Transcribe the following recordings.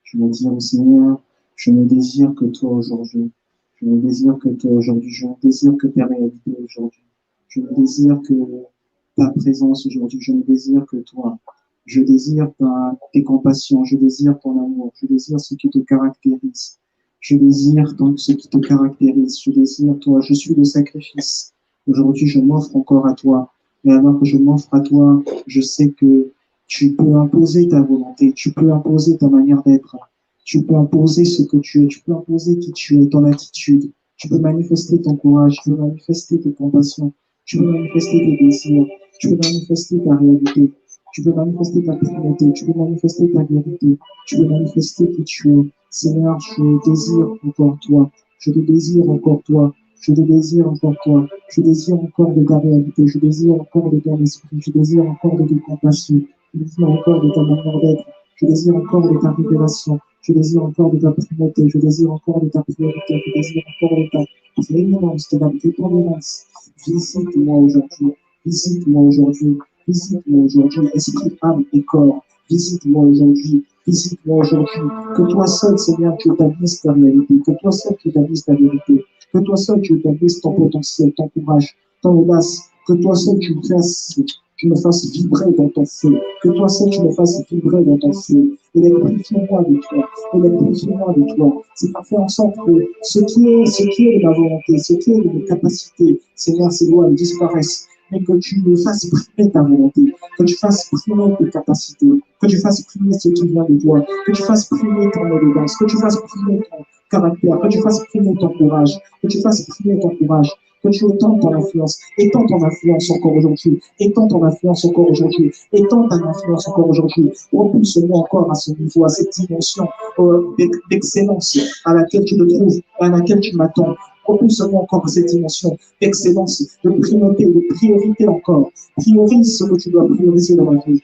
Je me dis, Seigneur, je ne désire que toi aujourd'hui. Je ne désire que toi aujourd'hui. Je ne désire que ta réalité aujourd'hui. Je ne désire que ta présence aujourd'hui. Je ne désire que toi. Je désire tes compassions. Je désire ton amour. Je désire ce qui te caractérise. Je désire donc ce qui te caractérise. Je désire toi. Je suis le sacrifice. Aujourd'hui, je m'offre encore à toi. Et alors que je m'offre à toi, je sais que tu peux imposer ta volonté. Tu peux imposer ta manière d'être. Tu peux imposer ce que tu es. Tu peux imposer qui tu es, ton attitude. Tu peux manifester ton courage. Tu peux manifester tes compassions. Tu peux manifester tes désirs. Tu peux manifester ta réalité. Tu peux manifester ta priorité. Tu peux manifester ta vérité. Tu peux manifester qui tu es. Seigneur, je désire encore toi. Je te désire encore toi. Je te désire encore toi. Je désire encore de ta réalité. Je désire encore de ton esprit. Je désire encore de tes compassions. Je désire encore de ta manière d'être. Je désire encore de ta révélation. Je désire encore de ta primauté. Je désire encore de ta priorité. Je désire encore de ta prééminence, de ta dépendance. Visite-moi aujourd'hui. Visite-moi aujourd'hui. Visite-moi aujourd'hui. Esprit, âme et corps. Visite-moi aujourd'hui. Visite-moi aujourd'hui. Que toi seul, Seigneur, tu établisses ta réalité. Que toi seul, tu établisses ta vérité. Que toi seul, tu établisses ton potentiel, ton courage, ton audace. Que toi seul, tu me fasses vibrer dans ton feu. Que toi seul, tu me fasses vibrer dans ton feu. Électrifie-moi de toi. Électrifie-moi de toi. C'est pas faire en sorte que ce qui est de ma volonté, ce qui est de mes capacités, Seigneur, ces lois disparaissent. Mais que tu me fasses primer ta volonté, que tu fasses primer tes capacités, que tu fasses primer ce qui vient de toi, que tu fasses primer ton élégance, que tu fasses primer ton caractère, que tu fasses primer ton courage, que tu fasses primer ton courage, que tu étends ton influence encore aujourd'hui, étends ton influence encore aujourd'hui, étends ta influence encore aujourd'hui, propulse-moi encore à ce niveau, à cette dimension d'excellence à laquelle tu te trouves, à laquelle tu m'attends. Propulse-moi encore à cette dimension d'excellence, de primauté, de priorité encore. Priorise ce que tu dois prioriser dans ma vie.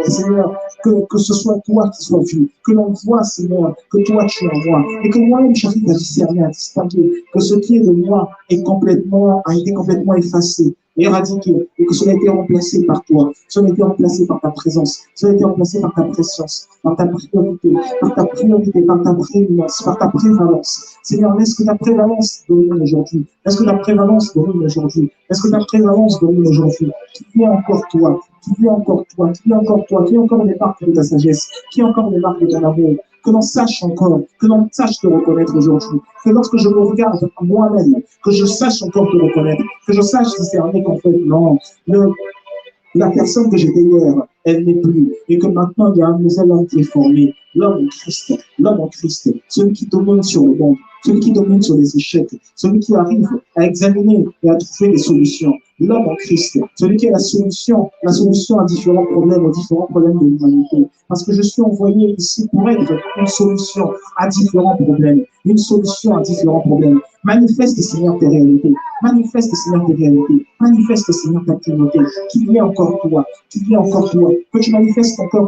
Seigneur, que ce soit toi qui sois vu, que l'on voit, Seigneur, que toi tu es en moi, et que moi-même j'arrive à discerner, à distinguer que ce qui est de moi a été complètement effacé, éradiqué, et que cela a été remplacé par toi, cela a été remplacé par ta présence, cela a été remplacé par ta présence, par ta priorité, par ta prééminence, par ta prévalence. Seigneur, laisse que ta prévalence domine aujourd'hui. Laisse que ta prévalence domine aujourd'hui. Laisse que ta prévalence domine aujourd'hui. Qu'il y ait encore toi, qu'il y ait encore toi, qu'il y ait encore toi, qu'il y ait encore les marques de ta sagesse, qu'il y ait encore les marques de ton amour. Que l'on sache encore, que l'on sache te reconnaître aujourd'hui. Que lorsque je me regarde moi-même, que je sache encore te reconnaître. Que je sache discerner qu'en fait, non, la personne que j'étais hier, elle n'est plus. Et que maintenant, il y a un nouvel homme qui est formé. L'homme en Christ, celui qui domine sur le monde, celui qui domine sur les échecs, celui qui arrive à examiner et à trouver des solutions. L'homme en Christ, celui qui est la solution à différents problèmes, aux différents problèmes de l'humanité. Parce que je suis envoyé ici pour être une solution à différents problèmes, une solution à différents problèmes. Manifeste, Seigneur, tes réalités. Manifeste, Seigneur, tes réalités. Manifeste, Seigneur, ta priorité. Qu'il y ait encore toi. Qu'il y ait encore toi. Que tu manifestes encore,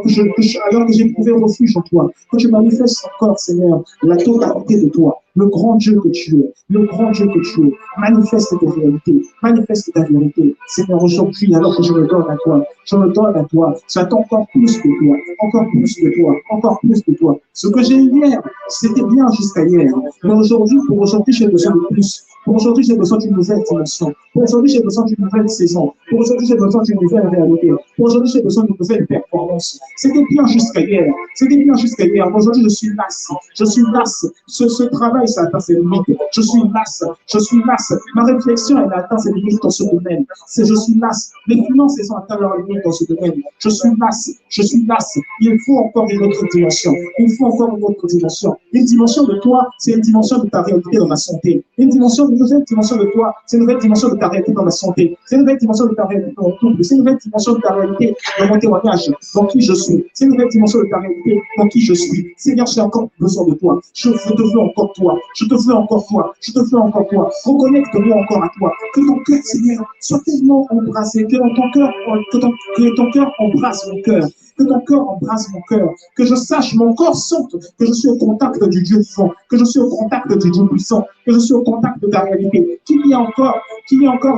alors que j'ai trouvé refuge en toi. Que tu manifestes encore, Seigneur, la totalité de toi. Le grand Dieu que tu es. Le grand Dieu que tu es. Manifeste tes réalités. Manifeste ta vérité. Seigneur, aujourd'hui, alors que je me donne à toi, je me donne à toi. J'attends encore plus de toi. Encore plus de toi. Encore plus de toi. Ce que j'ai eu hier, c'était bien jusqu'à hier. Mais aujourd'hui, pour aujourd'hui, j'ai besoin de plus. Pour aujourd'hui, j'ai besoin d'une nouvelle dimension. Pour aujourd'hui, j'ai besoin d'une nouvelle saison. Pour aujourd'hui, j'ai besoin d'une nouvelle réalité. Pour aujourd'hui, j'ai besoin d'une nouvelle performance. C'était bien jusqu'à hier. C'était bien jusqu'à hier. Aujourd'hui, je suis lasse. Je suis lasse. Ce travail, ça atteint ses limites. Je suis lasse. Je suis lasse. Ma réflexion, elle a atteint ses limites dans ce domaine. Je suis lasse. Les finances, elles ont atteint leurs limites dans ce domaine. Je suis lasse. Je suis lasse. Il faut encore une autre dimension. Il faut encore une autre dimension. Une dimension de toi, c'est une dimension de ta réalité dans la santé. Une nouvelle dimension de toi, c'est une nouvelle dimension de ta réalité dans la santé. C'est une nouvelle dimension de ta réalité dans le couple. C'est une nouvelle dimension de ta réalité dans mon témoignage, dans qui je suis. C'est une nouvelle dimension de ta réalité dans qui je suis. Seigneur, j'ai encore besoin de toi. Je te veux encore toi. Je te veux encore toi. Je te veux encore toi. Reconnecte-moi encore à toi. Que ton cœur, Seigneur, soit tellement embrassé. Que ton cœur embrasse mon cœur. que ton cœur embrasse mon cœur, que je sache, mon corps sente que je suis au contact du Dieu vivant, que je suis au contact du Dieu puissant, que je suis au contact de ta réalité, qu'il y ait encore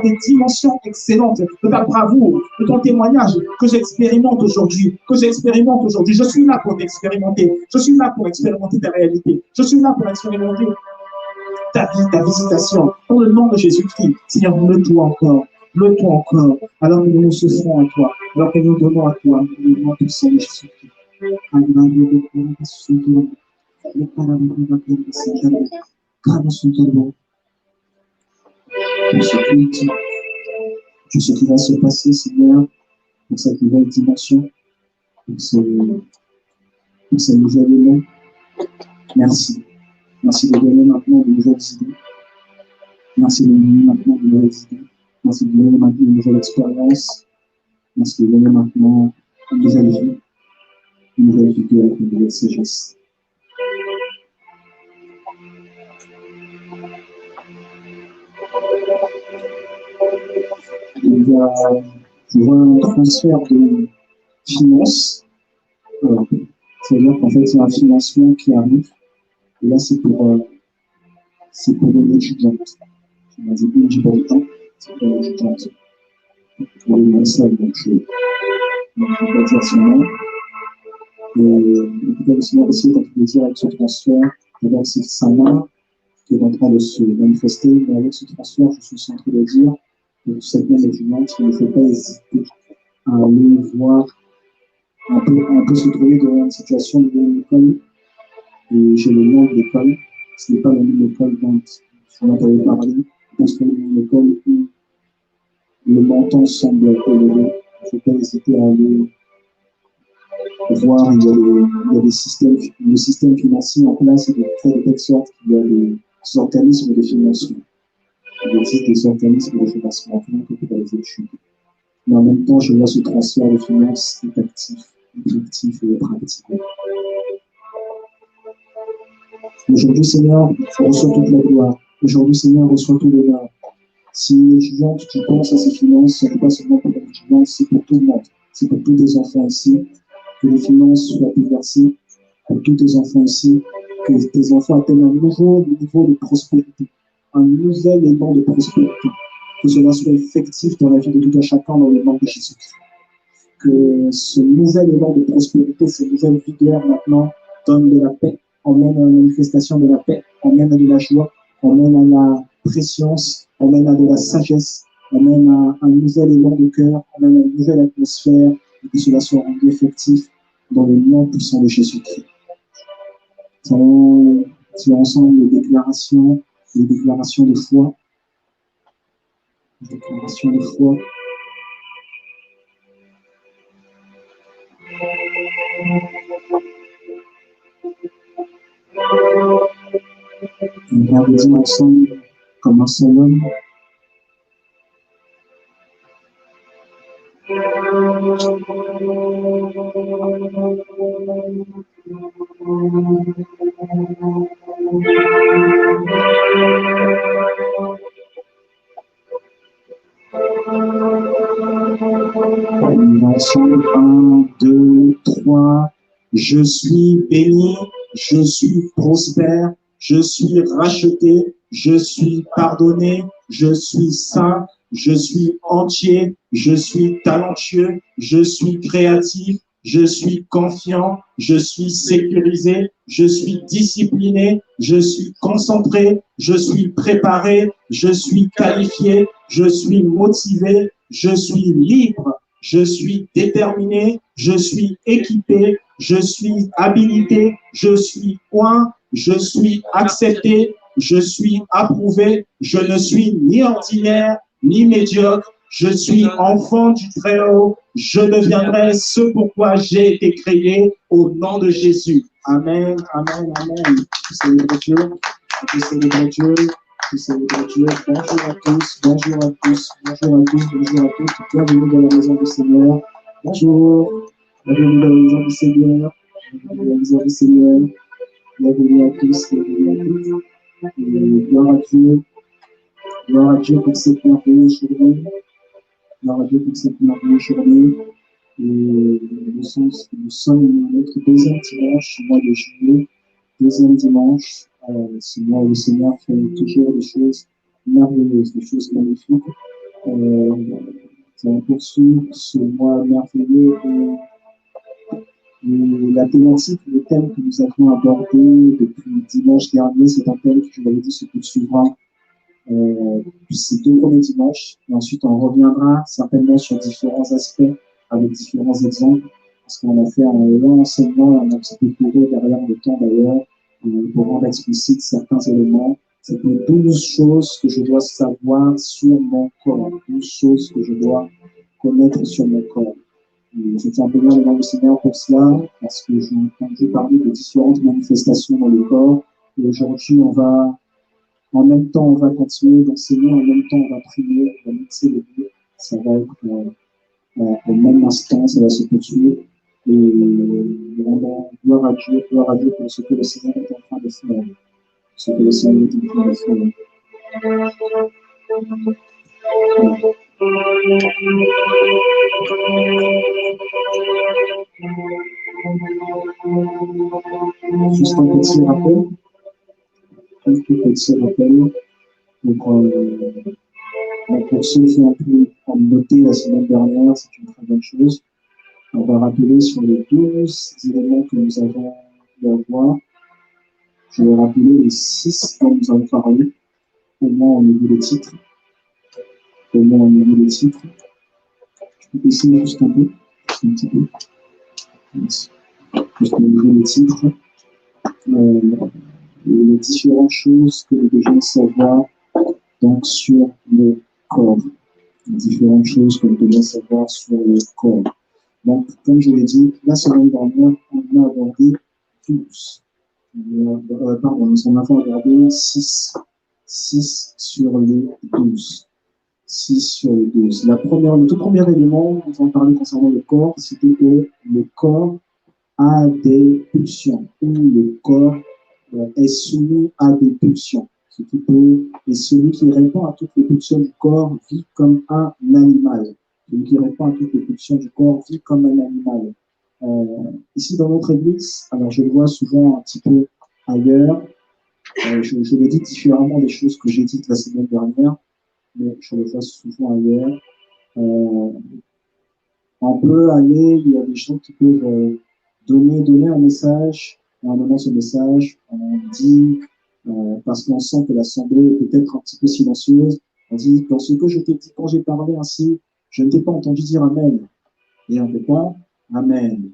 des dimensions excellentes de ta bravoure, de ton témoignage que j'expérimente aujourd'hui, Je suis là pour t'expérimenter, je suis là pour expérimenter ta réalité, je suis là pour expérimenter ta vie, ta visitation. Dans le nom de Jésus-Christ, Seigneur, le-toi encore, alors que nous nous souffrons à toi, alors que nous donnons à toi, nous donnons tout ça de Jésus-Christ. Pour ce qui va se passer, Seigneur, pour cette nouvelle dimension, pour ce nouvel élément. Merci. Merci de donner maintenant de nouvelles idées. Merci de donner maintenant de nouvelles idées. Merci de donner maintenant une nouvelle expérience. Merci de donner maintenant une nouvelle vie avec une nouvelle sagesse. Je vois un transfert de finances. C'est-à-dire qu'en fait, il y a un financement qui arrive. Et là, c'est pour une étudiante. On a dit une étudiante. C'est pour une étudiante. Pour une salle, donc je ne peux pas dire son nom. En tout cas, le Seigneur aussi, comme je le dire, avec ce transfert, d'abord c'est Sana qui est en train de se manifester, mais avec ce transfert, je suis en train de dire, pour cette même étudiante, il ne faut pas hésiter à aller voir, un peu se trouver devant une situation de l'école, et j'ai le nom de l'école, ce n'est pas le nom de l'école dont on avait parlé, je pense que c'est une école où le montant semble élevé, il ne faut pas hésiter à aller voir, il y a des systèmes, le système financier en place est fait de telle sorte qu'il y a des organismes de financement. Il existe des organismes de financement en commun que pour les études. Mais en même temps, je vois ce transfert de finances est actif et pratique. Aujourd'hui, Seigneur, reçois toute la gloire. Aujourd'hui, Seigneur, reçois tout l'honneur. Si une étudiante, tu penses à ses finances, ce n'est pas seulement pour l'étudiante, c'est pour tout le monde. C'est pour tous tes enfants ici. Que les finances soient versées pour tous tes enfants ici, que tes enfants atteignent un nouveau niveau de prospérité, un nouvel élan de prospérité, que cela soit effectif dans la vie de tout un chacun dans le nom de Jésus-Christ. Que ce nouvel élan de prospérité, cette nouvelle vigueur maintenant donne de la paix, emmène à la manifestation de la paix, emmène à de la joie, emmène à la préscience, emmène à de la sagesse, emmène à un nouvel élan de cœur, emmène à une nouvelle atmosphère, et que cela soit rendu effectif dans le nom puissant de Jésus-Christ. Nous allons faire ensemble les déclarations de foi. Les déclarations de foi. On va le dire ensemble comme un seul homme. Ensemble, 1, 2, 3. Je suis béni, je suis prospère, je suis racheté, je suis pardonné, je suis saint, je suis entier, je suis talentueux, je suis créatif, je suis confiant, je suis sécurisé, je suis discipliné, je suis concentré, je suis préparé, je suis qualifié, je suis motivé, je suis libre, je suis déterminé, je suis équipé, je suis habilité, je suis point, je suis accepté, je suis approuvé, je ne suis ni ordinaire, ni médiocre, je suis enfant du Très-Haut, je deviendrai ce pourquoi j'ai été créé au nom de Jésus. Amen, amen, amen. Célébrez Dieu, célébrez Dieu, célébrez Dieu. Bonjour à tous, bonjour à tous, bonjour à tous, bonjour à toutes. Bienvenue dans la maison du Seigneur. Bonjour, bienvenue dans la maison du Seigneur. Bienvenue dans la maison du Seigneur. Bienvenue à tous, bienvenue à toutes. Et gloire à Dieu pour cette merveilleuse journée. Gloire à Dieu pour cette merveilleuse journée. Et nous sommes notre deuxième dimanche du mois de juillet, deuxième dimanche, ce mois où le Seigneur fait toujours des choses merveilleuses, des choses magnifiques. On poursuit ce mois merveilleux et la thématique, le thème que nous avons abordé depuis dimanche dernier, c'est un thème que je vous avais dit se poursuivra ces deux premiers dimanches. Et ensuite, on reviendra certainement sur différents aspects avec différents exemples, parce qu'on a fait un long enseignement, on a un petit peu couru derrière le temps d'ailleurs, pour rendre explicite certains éléments. C'est 12 choses que je dois savoir sur mon corps, 12 choses que je dois connaître sur mon corps. Je tiens à bénir le nom du Seigneur pour cela, parce que j'ai entendu parler de différentes manifestations dans le corps. Et aujourd'hui, en même temps, on va continuer d'enseigner, en même temps, on va prier, on va mixer les deux. Ça va être au même instant, ça va se poursuivre. Et vraiment, gloire à Dieu pour ce que le Seigneur est en train de faire. Ce que le Seigneur est en train de faire. Juste un petit rappel. Pour ceux qui ont pu en noter la semaine dernière, c'est une très bonne chose. On va rappeler sur les 12 éléments que nous avons pu avoir. Je vais rappeler les 6 dont nous avons parlé, au moins au niveau des titres. Je peux essayer juste un peu, un petit peu. Juste au niveau des titres. Les différentes choses que nous devons savoir donc, sur le corps. Les différentes choses que nous devons savoir sur le corps. Donc, comme je l'ai dit, la semaine dernière, on a abordé 12. Pardon, nous en avons abordé 6. 6 sur les 12. 6 sur les 12. Le tout premier élément dont on parlait concernant le corps, c'était que le corps a des pulsions, ou le corps est soumis à des pulsions. Et celui qui répond à toutes les pulsions du corps vit comme un animal. Celui qui répond à toutes les pulsions du corps vit comme un animal. Ici, dans notre église, alors je le vois souvent un petit peu ailleurs, je le dis différemment des choses que j'ai dites la semaine dernière, mais je le vois souvent ailleurs. On peut aller, il y a des gens qui peuvent donner un message, et en donnant ce message, on dit, parce qu'on sent que l'assemblée est peut-être un petit peu silencieuse, on dit, dans ce que je t'ai dit quand j'ai parlé ainsi, je ne t'ai pas entendu dire Amen. Et on ne fait pas Amen.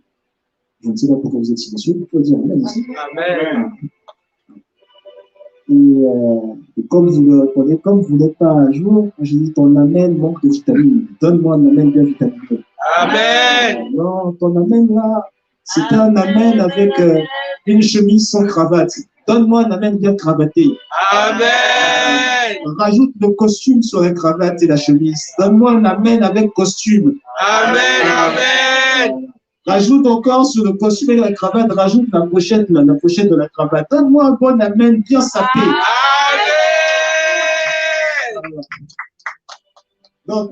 Je ne sais pas pourquoi vous êtes silencieux, vous pouvez dire Amen aussi. Amen. Et comme vous le répondez, comme vous n'êtes pas à jour, je dis ton Amen manque de vitamine. Donne-moi un Amen bien vitaminé. Amen. Non, ton Amen là, c'était un Amen avec une chemise sans cravate. Donne-moi un Amen bien cravaté. Amen. Rajoute le costume sur la cravate et la chemise. Donne-moi un Amen avec costume. Amen. Amen. Rajoute encore sur le costume et la cravate, rajoute la pochette de la cravate. Donne-moi un bon Amen bien sapé. Amen. Donc,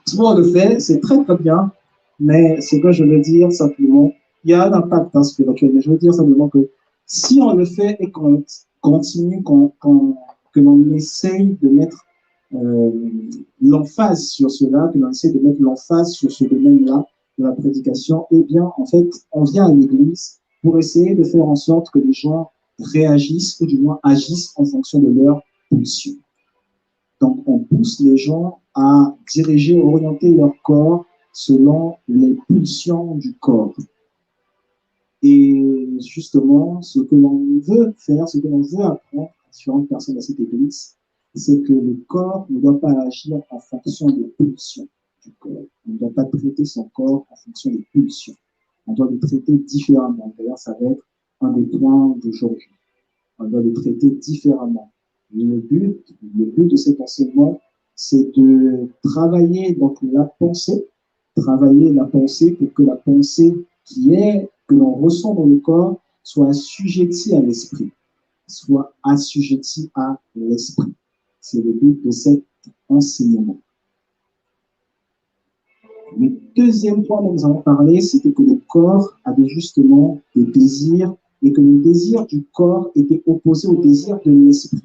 si on le fait, c'est très très bien, mais ce que je veux dire simplement, il y a un impact spirituel, mais je veux dire simplement que si on le fait et qu'on continue, que l'on essaye de mettre l'emphase sur cela, que l'on essaye de mettre l'emphase sur ce domaine-là de la prédication, eh bien, en fait, on vient à l'église pour essayer de faire en sorte que les gens réagissent, ou du moins agissent en fonction de leur pulsion. Donc, on pousse les gens à diriger, orienter leur corps selon les pulsions du corps. Et justement, ce que l'on veut faire, ce que l'on veut apprendre à différentes personnes à cette église, c'est que le corps ne doit pas agir en fonction des pulsions du corps. On ne doit pas traiter son corps en fonction des pulsions. On doit le traiter différemment. D'ailleurs, ça va être un des points d'aujourd'hui. On doit le traiter différemment. Le but de cet enseignement, c'est de travailler donc la pensée pour que la pensée que l'on ressent dans le corps soit assujettie à l'esprit, soit assujettie à l'esprit. C'est le but de cet enseignement. Le deuxième point dont nous avons parlé, c'était que le corps avait justement des désirs et que le désir du corps était opposé au désir de l'esprit.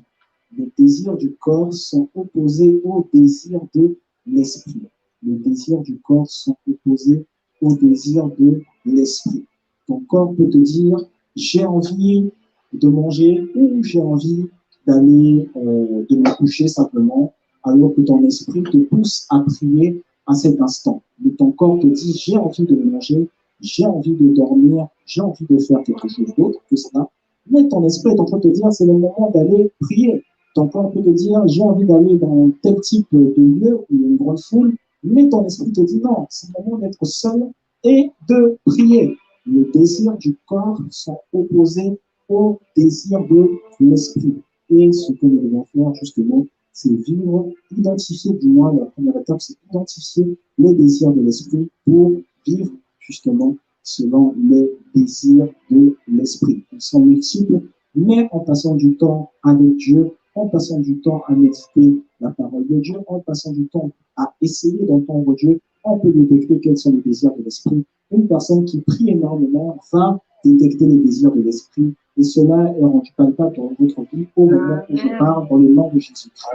Les désirs du corps sont opposés aux désirs de l'esprit. Les désirs du corps sont opposés aux désirs de l'esprit. Ton corps peut te dire, j'ai envie de manger ou j'ai envie d'aller de me coucher simplement, alors que ton esprit te pousse à prier à cet instant. Mais ton corps te dit, j'ai envie de manger, j'ai envie de dormir, j'ai envie de faire quelque chose d'autre que cela. Mais ton esprit est en train de te dire, c'est le moment d'aller prier. Ton corps peut te dire, j'ai envie d'aller dans tel type de lieu où il y a une grande foule, mais ton esprit te dit non, c'est le moment d'être seul et de prier. Les désirs du corps sont opposés aux désirs de l'esprit. Et ce que nous devons faire, justement, c'est vivre, identifier, du moins, la première étape, c'est identifier les désirs de l'esprit pour vivre, justement, selon les désirs de l'esprit. Ils sont multiples, mais en passant du temps avec Dieu, en passant du temps à méditer la parole de Dieu, en passant du temps à essayer d'entendre Dieu, on peut détecter quels sont les désirs de l'esprit. Une personne qui prie énormément va détecter les désirs de l'esprit et cela est rendu palpable dans votre vie au moment où je parle dans le nom de Jésus-Christ.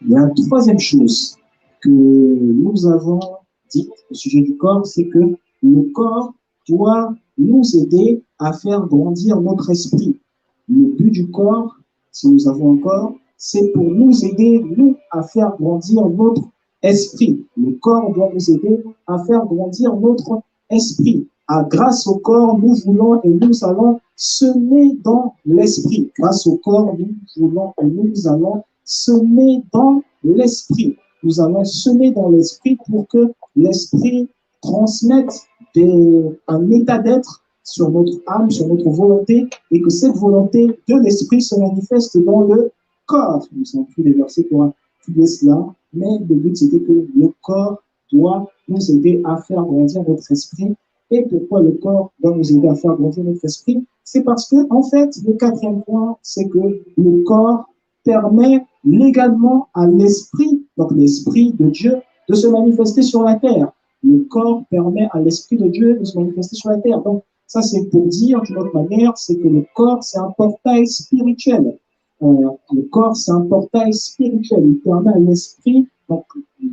Il y a une troisième chose que nous avons dit au sujet du corps, c'est que le corps doit nous aider à faire grandir notre esprit. Le but du corps, si nous avons un corps, c'est pour nous aider, nous, à faire grandir notre esprit. Le corps doit nous aider à faire grandir notre esprit. Grâce au corps, nous voulons et nous allons semer dans l'esprit. Grâce au corps, nous voulons et nous allons semer dans l'esprit. Nous allons semer dans l'esprit pour que l'esprit transmette un état d'être sur notre âme, sur notre volonté, et que cette volonté de l'esprit se manifeste dans le corps. Nous avons pris les versets pour appuyer cela, mais le but c'était que le corps doit nous aider à faire grandir notre esprit. Et pourquoi le corps doit nous aider à faire grandir notre esprit? C'est parce que, en fait, le quatrième point, c'est que le corps permet légalement à l'esprit, donc l'esprit de Dieu, de se manifester sur la terre. Le corps permet à l'esprit de Dieu de se manifester sur la terre. Donc, ça, c'est pour dire d'une autre manière, c'est que le corps, c'est un portail spirituel. Le corps, c'est un portail spirituel. Il permet à l'esprit, donc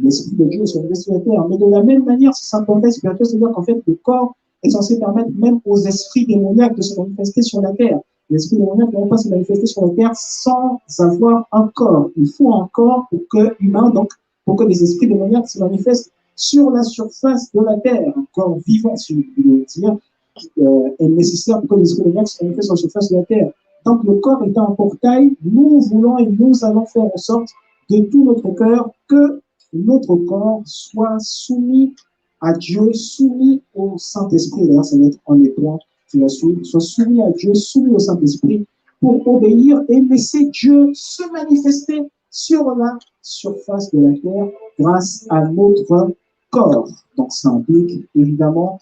l'esprit de Dieu de se manifester sur la terre. Mais de la même manière, si c'est un portail spirituel, c'est-à-dire qu'en fait, le corps est censé permettre même aux esprits démoniaques de se manifester sur la terre. L'esprit démoniaque ne peut pas se manifester sur la terre sans avoir un corps. Il faut un corps pour que humain, donc pour que les esprits démoniaques se manifestent sur la surface de la terre. Un corps vivant, si vous voulez dire, est nécessaire pour que les esprits démoniaques se manifestent sur la surface de la terre. Donc le corps étant un portail, nous voulons et nous allons faire en sorte de tout notre cœur que notre corps soit soumis à Dieu, soumis au Saint-Esprit. D'ailleurs, ça va être un des points qui va soit soumis à Dieu, soumis au Saint-Esprit, pour obéir et laisser Dieu se manifester sur la surface de la terre grâce à notre corps. Donc, ça implique évidemment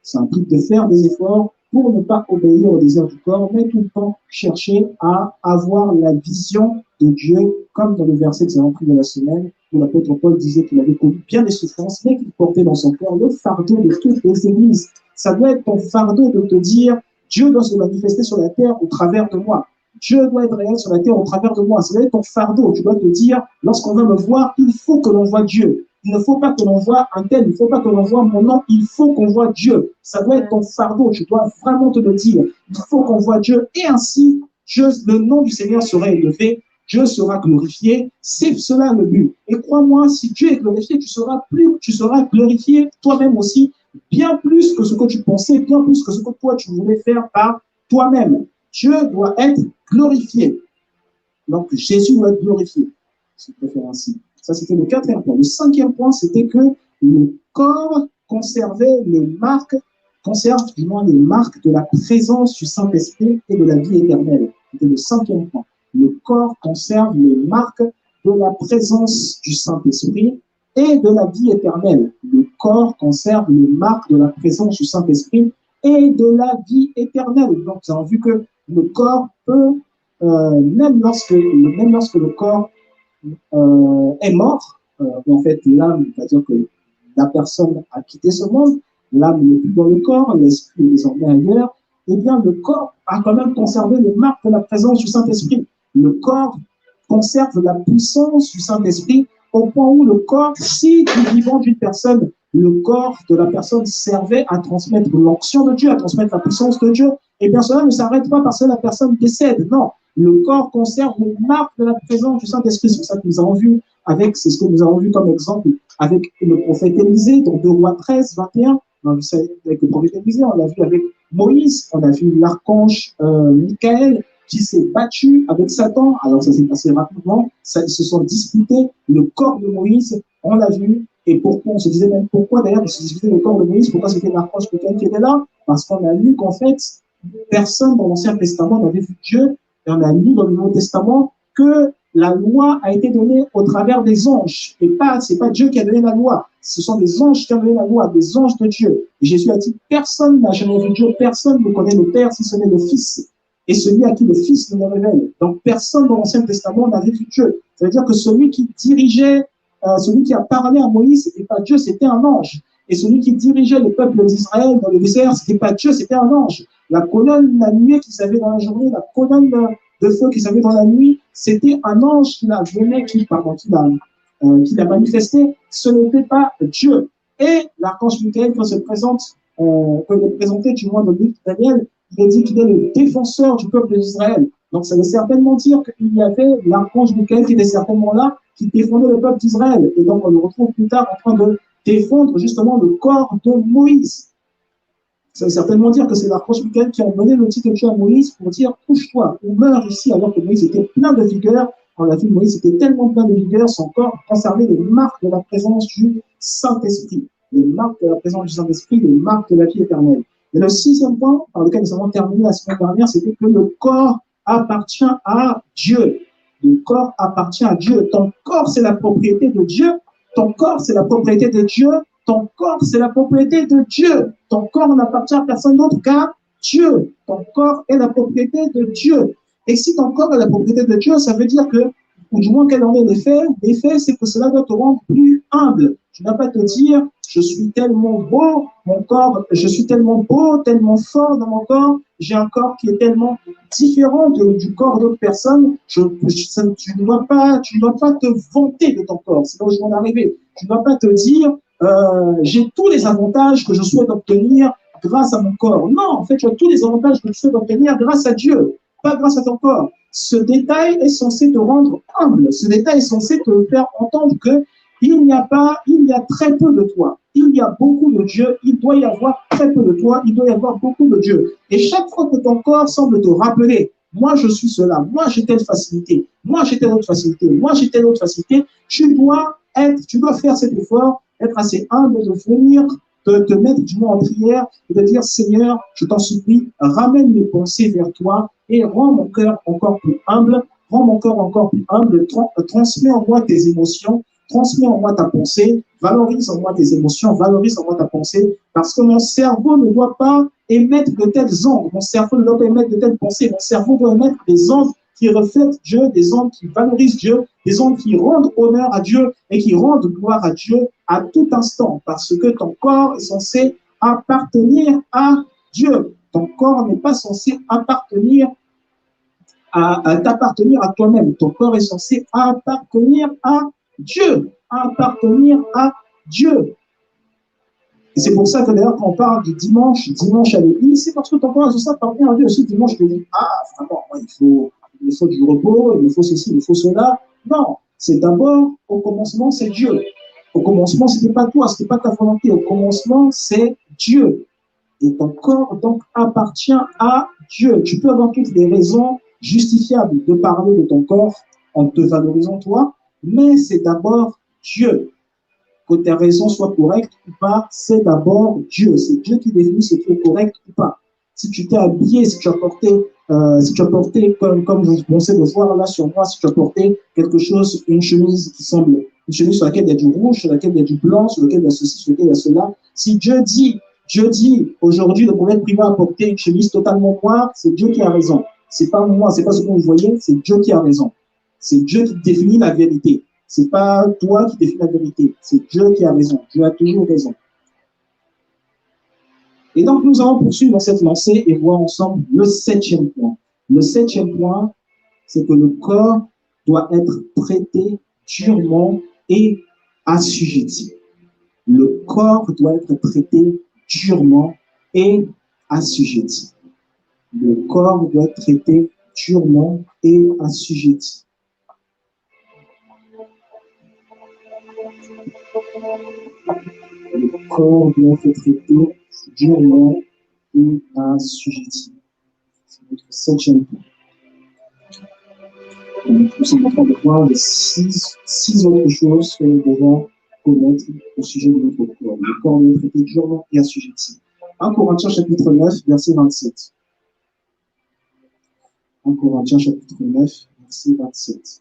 ça implique de faire des efforts pour ne pas obéir au désir du corps, mais tout le temps chercher à avoir la vision de Dieu, comme dans le verset que nous avons pris de la semaine, où l'apôtre Paul disait qu'il avait connu bien des souffrances, mais qu'il portait dans son cœur le fardeau de toutes les églises. Ça doit être ton fardeau de te dire, Dieu doit se manifester sur la terre au travers de moi. Dieu doit être réel sur la terre au travers de moi. Ça doit être ton fardeau. Tu dois te dire, lorsqu'on va me voir, il faut que l'on voit Dieu. Il ne faut pas que l'on voit un tel, il ne faut pas que l'on voit mon nom, il faut qu'on voit Dieu. Ça doit être ton fardeau. Tu dois vraiment te le dire. Il faut qu'on voit Dieu. Et ainsi, le nom du Seigneur sera élevé. Dieu sera glorifié. C'est cela le but. Et crois-moi, si Dieu est glorifié, tu seras glorifié toi-même aussi, bien plus que ce que tu pensais, bien plus que ce que toi tu voulais faire par toi-même. Dieu doit être glorifié. Donc Jésus doit être glorifié. Je préfère ainsi. Ça, c'était le quatrième point. Le cinquième point, c'était que le corps conserve du moins les marques de la présence du Saint-Esprit et de la vie éternelle. C'était le cinquième point. Le corps conserve les marques de la présence du Saint-Esprit et de la vie éternelle. Le corps conserve les marques de la présence du Saint-Esprit et de la vie éternelle. Donc, nous avons vu que le corps peut, même lorsque le corps est mort, en fait, l'âme, c'est-à-dire que la personne a quitté ce monde, l'âme n'est plus dans le corps, l'esprit est désormais ailleurs, eh bien, le corps a quand même conservé les marques de la présence du Saint-Esprit. Le corps conserve la puissance du Saint-Esprit au point où le corps, si du vivant d'une personne, le corps de la personne servait à transmettre l'onction de Dieu, à transmettre la puissance de Dieu, eh bien, cela ne s'arrête pas parce que la personne décède. Non, le corps conserve les marques de la présence du Saint-Esprit. C'est ça que nous avons vu avec, c'est ce que nous avons vu comme exemple avec le prophète Élisée, dans 2 Rois 13, 21. On a vu ça avec le prophète Élisée, on l'a vu avec Moïse, on a vu l'archange Michael qui s'est battu avec Satan. Alors ça s'est passé rapidement, ils se sont disputés. Le corps de Moïse, on l'a vu. Et pourquoi, on se disait même pourquoi d'ailleurs on se disputait le corps de Moïse, pourquoi c'était l'archange Michael qui était là? Parce qu'on a lu qu'en fait, personne dans l'Ancien Testament n'avait vu Dieu, et on a lu dans le Nouveau Testament que la loi a été donnée au travers des anges. Et pas, c'est pas Dieu qui a donné la loi. Ce sont des anges qui ont donné la loi, des anges de Dieu. Et Jésus a dit, personne n'a jamais vu Dieu, personne ne connaît le Père si ce n'est le Fils. Et celui à qui le Fils le révèle. Donc, personne dans l'Ancien Testament n'avait vu Dieu. Ça veut dire que celui qui dirigeait, celui qui a parlé à Moïse, c'était pas Dieu, c'était un ange. Et celui qui dirigeait le peuple d'Israël dans le désert, c'était pas Dieu, c'était un ange. La colonne, la nuée qu'ils avaient dans la journée, la colonne de feu qu'ils avaient dans la nuit, c'était un ange qui l'a manifesté. Ce n'était pas Dieu. Et l'archange Michael, quand se présente, quand il est présenté du moins dans le livre de Daniel, il est dit qu'il est le défenseur du peuple d'Israël. Donc ça veut certainement dire qu'il y avait l'archange Michael qui était certainement là, qui défendait le peuple d'Israël. Et donc on le retrouve plus tard en train de défendre justement le corps de Moïse. Ça veut certainement dire que c'est l'archange Michael qui a donné le titre de Dieu à Moïse pour dire « couche-toi, on meurt ici », alors que Moïse était plein de vigueur. On l'a vu, Moïse était tellement plein de vigueur, son corps conservait les marques de la présence du Saint-Esprit. Les marques de la présence du Saint-Esprit, les marques de la vie éternelle. Et le 6e point, par lequel nous avons terminé la semaine dernière, c'était que le corps appartient à Dieu. Le corps appartient à Dieu. Ton corps, c'est la propriété de Dieu. Ton corps, c'est la propriété de Dieu. Ton corps, c'est la propriété de Dieu. Ton corps n'appartient à personne d'autre qu'à Dieu. Ton corps est la propriété de Dieu. Et si ton corps est la propriété de Dieu, ça veut dire que, ou du moins quel en est l'effet? L'effet, c'est que cela doit te rendre plus humble. Tu ne vas pas te dire, je suis tellement beau, mon corps, je suis tellement beau, tellement fort dans mon corps, j'ai un corps qui est tellement différent du corps d'autres personnes. Tu ne dois pas te vanter de ton corps. C'est là où je veux en arriver. Tu ne dois pas te dire, j'ai tous les avantages que je souhaite obtenir grâce à mon corps. Non, en fait, tu as tous les avantages que tu souhaites obtenir grâce à Dieu, pas grâce à ton corps. Ce détail est censé te rendre humble. Ce détail est censé te faire entendre que il y a très peu de toi. Il y a beaucoup de Dieu. Il doit y avoir très peu de toi. Il doit y avoir beaucoup de Dieu. Et chaque fois que ton corps semble te rappeler, moi je suis cela, moi j'ai telle facilité, moi j'ai telle autre facilité, moi j'ai telle autre facilité, tu dois faire cet effort, être assez humble de venir te mettre du moins en prière et de dire Seigneur, je t'en supplie, ramène mes pensées vers toi et rends mon cœur encore plus humble, transmets en moi tes émotions, transmets en moi ta pensée, valorise en moi tes émotions, valorise en moi ta pensée, parce que mon cerveau ne doit pas émettre de telles ondes, mon cerveau ne doit pas émettre de telles pensées, mon cerveau doit émettre des ondes qui reflètent Dieu, des ondes qui valorisent Dieu, des ondes qui rendent honneur à Dieu et qui rendent gloire à Dieu à tout instant, parce que ton corps est censé appartenir à Dieu. Ton corps n'est pas censé appartenir t'appartenir à toi-même. Ton corps est censé appartenir à Dieu. Appartenir à Dieu. Et c'est pour ça que d'ailleurs, quand on parle du dimanche à l'église, c'est parce que ton corps est censé appartenir à Dieu. Aussi, dimanche, je te dis, vraiment, il faut du repos, il faut ceci, il faut cela. Non, c'est d'abord, au commencement, c'est Dieu. Au commencement, ce n'était pas toi, ce n'était pas ta volonté. Au commencement, c'est Dieu. Et ton corps, donc, appartient à Dieu. Tu peux avoir toutes les raisons justifiable de parler de ton corps en te valorisant toi, mais c'est d'abord Dieu. Que tes raisons soient correctes ou pas, c'est d'abord Dieu. C'est Dieu qui définit ce qui est correct ou pas. Si tu t'es habillé, si tu as porté comme je pensais le voir là sur moi, si tu as porté quelque chose, une chemise sur laquelle il y a du rouge, sur laquelle il y a du blanc, sur laquelle il y a ceci, sur laquelle il y a cela, si Dieu dit aujourd'hui le prophète privé a porté une chemise totalement noire, c'est Dieu qui a raison. C'est pas moi, c'est pas ce que vous voyez, c'est Dieu qui a raison. C'est Dieu qui définit la vérité. C'est pas toi qui définis la vérité, c'est Dieu qui a raison. Dieu a toujours raison. Et donc, nous allons poursuivre dans cette lancée et voir ensemble le 7e point. Le 7e point, c'est que le corps doit être traité durement et assujetti. Le corps doit être traité durement et assujetti. Le corps doit être traité durement et assujetti. Le corps doit être traité durement et assujetti. C'est notre 7e point. Nous sommes en train de voir les six autres choses que nous devons connaître au sujet de notre corps. Le corps doit être traité durement et assujetti. 1 Corinthiens chapitre 9, verset 27. 1 Corinthiens chapitre 9, verset 27.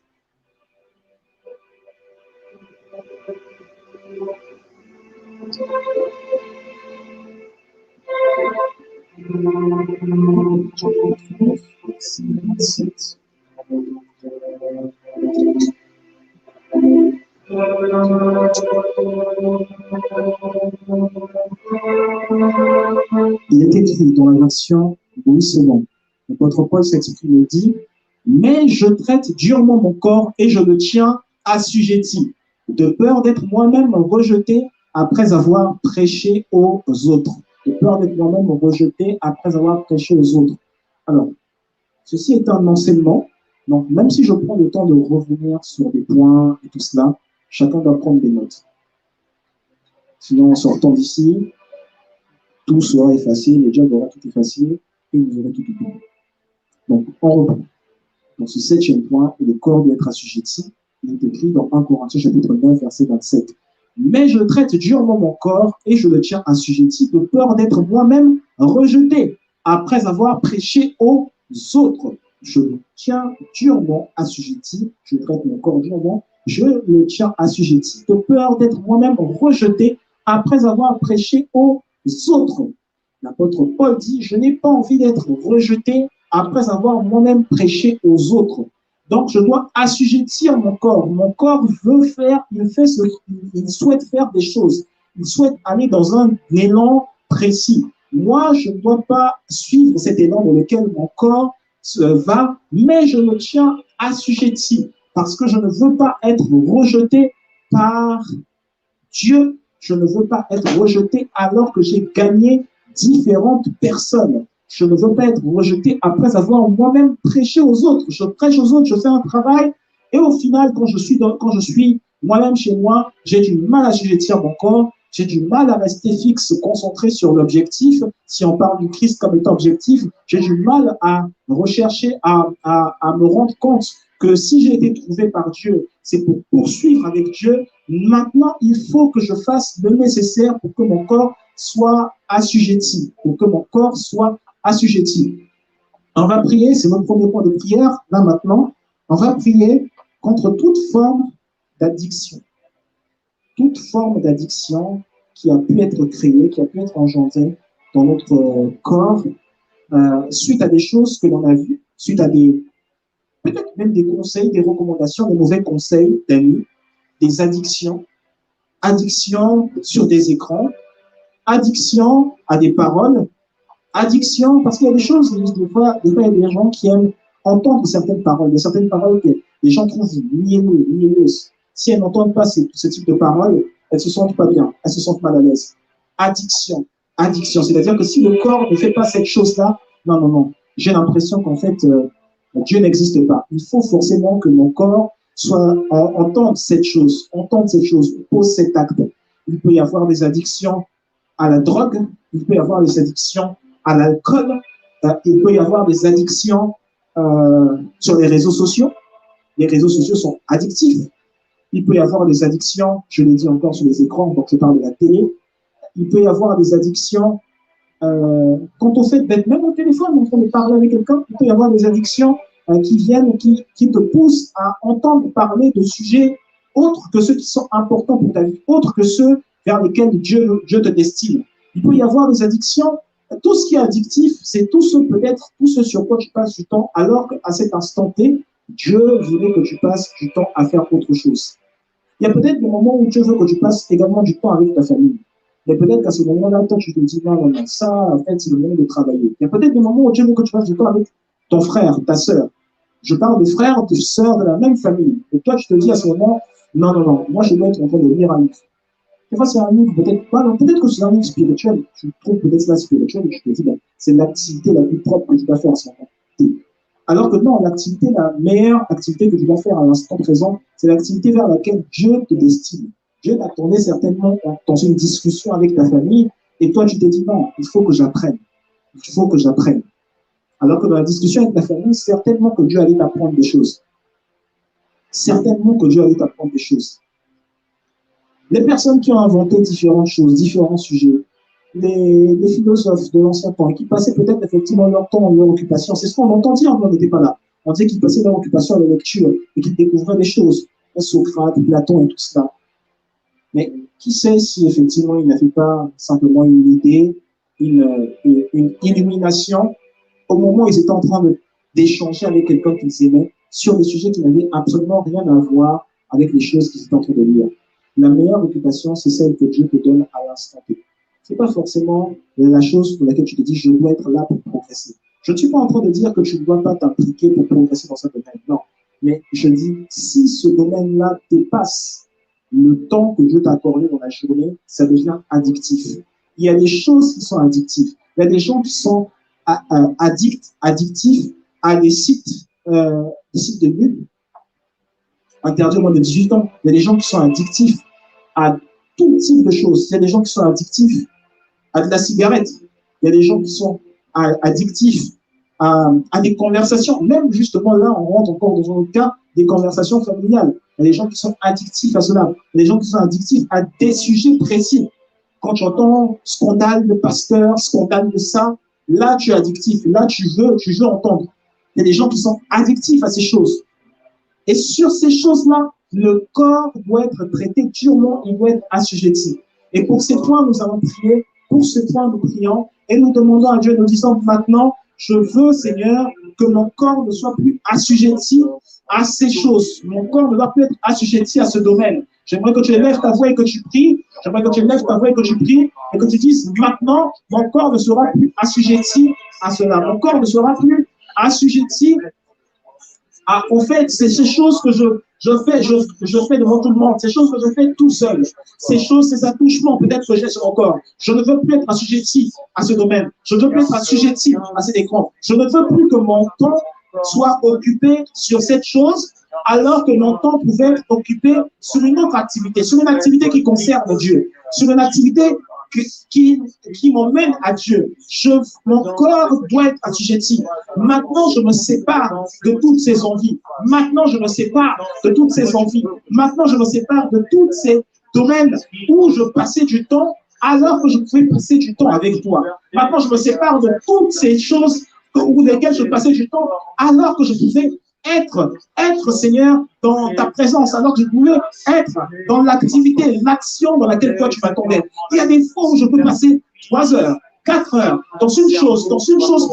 Il est écrit dans la version Louis II. L'apôtre Paul s'exprime et dit « Mais je traite durement mon corps et je le tiens assujetti, de peur d'être moi-même rejeté après avoir prêché aux autres. » De peur d'être moi-même rejeté après avoir prêché aux autres. Alors, ceci est un enseignement. Donc, même si je prends le temps de revenir sur des points et tout cela, chacun doit prendre des notes. Sinon, en sortant d'ici, tout sera effacé, le diable aura tout effacé et vous aurez tout oublié. Donc, on reprend. Dans ce 7e point, le corps doit être assujetti. Il est écrit dans 1 Corinthiens chapitre 9, verset 27. Mais je traite durement mon corps et je le tiens assujetti de peur d'être moi-même rejeté après avoir prêché aux autres. Je le tiens durement assujetti, je traite mon corps durement, je le tiens assujetti de peur d'être moi-même rejeté après avoir prêché aux autres. L'apôtre Paul dit, je n'ai pas envie d'être rejeté après avoir moi-même prêché aux autres. Donc, je dois assujettir mon corps. Mon corps veut faire, il souhaite faire des choses. Il souhaite aller dans un élan précis. Moi, je ne dois pas suivre cet élan dans lequel mon corps va, mais je me tiens assujetti parce que je ne veux pas être rejeté par Dieu. Je ne veux pas être rejeté alors que j'ai gagné différentes personnes. Je ne veux pas être rejeté après avoir moi-même prêché aux autres. Je prêche aux autres, je fais un travail, et au final, quand je suis moi-même chez moi, j'ai du mal à assujettir mon corps, j'ai du mal à rester fixe, concentré sur l'objectif. Si on parle du Christ comme étant objectif, j'ai du mal à rechercher, à me rendre compte que si j'ai été trouvé par Dieu, c'est pour poursuivre avec Dieu. Maintenant, il faut que je fasse le nécessaire pour que mon corps soit assujetti, pour que mon corps soit assujetti. On va prier, c'est mon premier point de prière, là maintenant. On va prier contre toute forme d'addiction. Toute forme d'addiction qui a pu être créée, qui a pu être engendrée dans notre corps, suite à des choses que l'on a vues, suite à peut-être même des conseils, des recommandations, des mauvais conseils d'amis, des addictions, addiction sur des écrans, addiction à des paroles, addiction, parce qu'il y a des choses, des fois, il y a des gens qui aiment entendre certaines paroles, que les gens trouvent mielleuses. Si elles n'entendent pas ce type de paroles, elles se sentent pas bien, elles se sentent mal à l'aise. Addiction, c'est-à-dire que si le corps ne fait pas cette chose-là, non, j'ai l'impression qu'en fait, Dieu n'existe pas. Il faut forcément que mon corps entende cette chose, pose cet acte. Il peut y avoir des addictions à la drogue, il peut y avoir des addictions à l'alcool, il peut y avoir des addictions sur les réseaux sociaux. Les réseaux sociaux sont addictifs. Il peut y avoir des addictions, je l'ai dit encore, sur les écrans, donc je parle de la télé. Il peut y avoir des addictions quand on fait d'être même au téléphone, en train de parler avec quelqu'un. Il peut y avoir des addictions qui te poussent à entendre parler de sujets autres que ceux qui sont importants pour ta vie, autres que ceux vers lesquels Dieu te destine. Il peut y avoir des addictions. Tout ce qui est addictif, c'est tout ce sur quoi tu passes du temps, alors qu'à cet instant T, Dieu voulait que tu passes du temps à faire autre chose. Il y a peut-être des moments où Dieu veut que tu passes également du temps avec ta famille. Mais peut-être qu'à ce moment-là, toi, tu te dis, non, non, non, ça, en fait, c'est le moment de travailler. Il y a peut-être des moments où Dieu veut que tu passes du temps avec ton frère, ta sœur. Je parle de frères, de sœurs de la même famille. Et toi, tu te dis à ce moment, non, non, non, moi, je dois être en train de lire un livre. Des fois, c'est un livre, peut-être pas, peut-être que c'est un livre spirituel. Tu trouves peut-être ça spirituel et tu te dis, ben, c'est l'activité la plus propre que tu dois faire à ce moment. Alors que non, l'activité, la meilleure activité que tu dois faire à l'instant présent, c'est l'activité vers laquelle Dieu te destine. Dieu t'a tourné certainement dans une discussion avec ta famille et toi, tu te dis, non, il faut que j'apprenne. Il faut que j'apprenne. Alors que dans la discussion avec ta famille, certainement que Dieu allait t'apprendre des choses. Certainement que Dieu allait t'apprendre des choses. Les personnes qui ont inventé différentes choses, différents sujets, les philosophes de l'ancien temps, qui passaient peut-être effectivement leur temps, leur occupation, c'est ce qu'on entend dire, on n'était pas là. On disait qu'ils passaient leur occupation à la lecture et qu'ils découvraient des choses, Socrate, Platon et tout cela. Mais qui sait si effectivement il n'avait pas simplement une idée, une illumination au moment où ils étaient en train d'échanger avec quelqu'un qu'ils aimaient sur des sujets qui n'avaient absolument rien à voir avec les choses qu'ils étaient en train de lire. La meilleure occupation, c'est celle que Dieu te donne à l'instant T. Ce n'est pas forcément la chose pour laquelle tu te dis je dois être là pour progresser. Je ne suis pas en train de dire que tu ne dois pas t'impliquer pour progresser dans ce domaine, non. Mais je dis, si ce domaine-là dépasse le temps que Dieu t'a accordé dans la journée, ça devient addictif. Il y a des choses qui sont addictives. Il y a des gens qui sont addictifs à des sites de nude, interdits au moins de 18 ans. Il y a des gens qui sont addictifs à tout type de choses. Il y a des gens qui sont addictifs à de la cigarette. Il y a des gens qui sont addictifs à des conversations. Même justement là, on rentre encore dans un cas des conversations familiales. Il y a des gens qui sont addictifs à cela. Il y a des gens qui sont addictifs à des sujets précis. Quand tu entends scandale de pasteur, scandale de ça, là tu es addictif. Là tu veux entendre. Il y a des gens qui sont addictifs à ces choses. Et sur ces choses-là, le corps doit être traité durement, il doit être assujetti. Et pour ces points, nous allons prier. Pour ce point, nous prions et nous demandons à Dieu, nous disons maintenant, je veux, Seigneur, que mon corps ne soit plus assujetti à ces choses. Mon corps ne doit plus être assujetti à ce domaine. J'aimerais que tu élèves ta voix et que tu pries. J'aimerais que tu élèves ta voix et que tu pries et que tu dises, maintenant, mon corps ne sera plus assujetti à cela. Mon corps ne sera plus assujetti au fait, c'est ces choses que je fais devant tout le monde, ces choses que je fais tout seul, ces choses, ces attouchements, peut-être que j'ai sur mon corps. Je ne veux plus être assujetti à ce domaine. Je ne veux plus être assujetti à cet écran. Je ne veux plus que mon temps soit occupé sur cette chose, alors que mon temps pouvait être occupé sur une autre activité, sur une activité qui concerne Dieu, sur une activité qui m'emmène à Dieu. Mon corps doit être assujetti. Maintenant, je me sépare de toutes ces envies. Maintenant, je me sépare de toutes ces envies. Maintenant, je me sépare de tous ces domaines où je passais du temps alors que je pouvais passer du temps avec toi. Maintenant, je me sépare de toutes ces choses où lesquelles je passais du temps alors que je pouvais être, Seigneur, dans ta présence, alors que je pouvais être dans l'activité, l'action dans laquelle toi tu m'attendais. Il y a des fois où je peux passer 3 heures, 4 heures dans une chose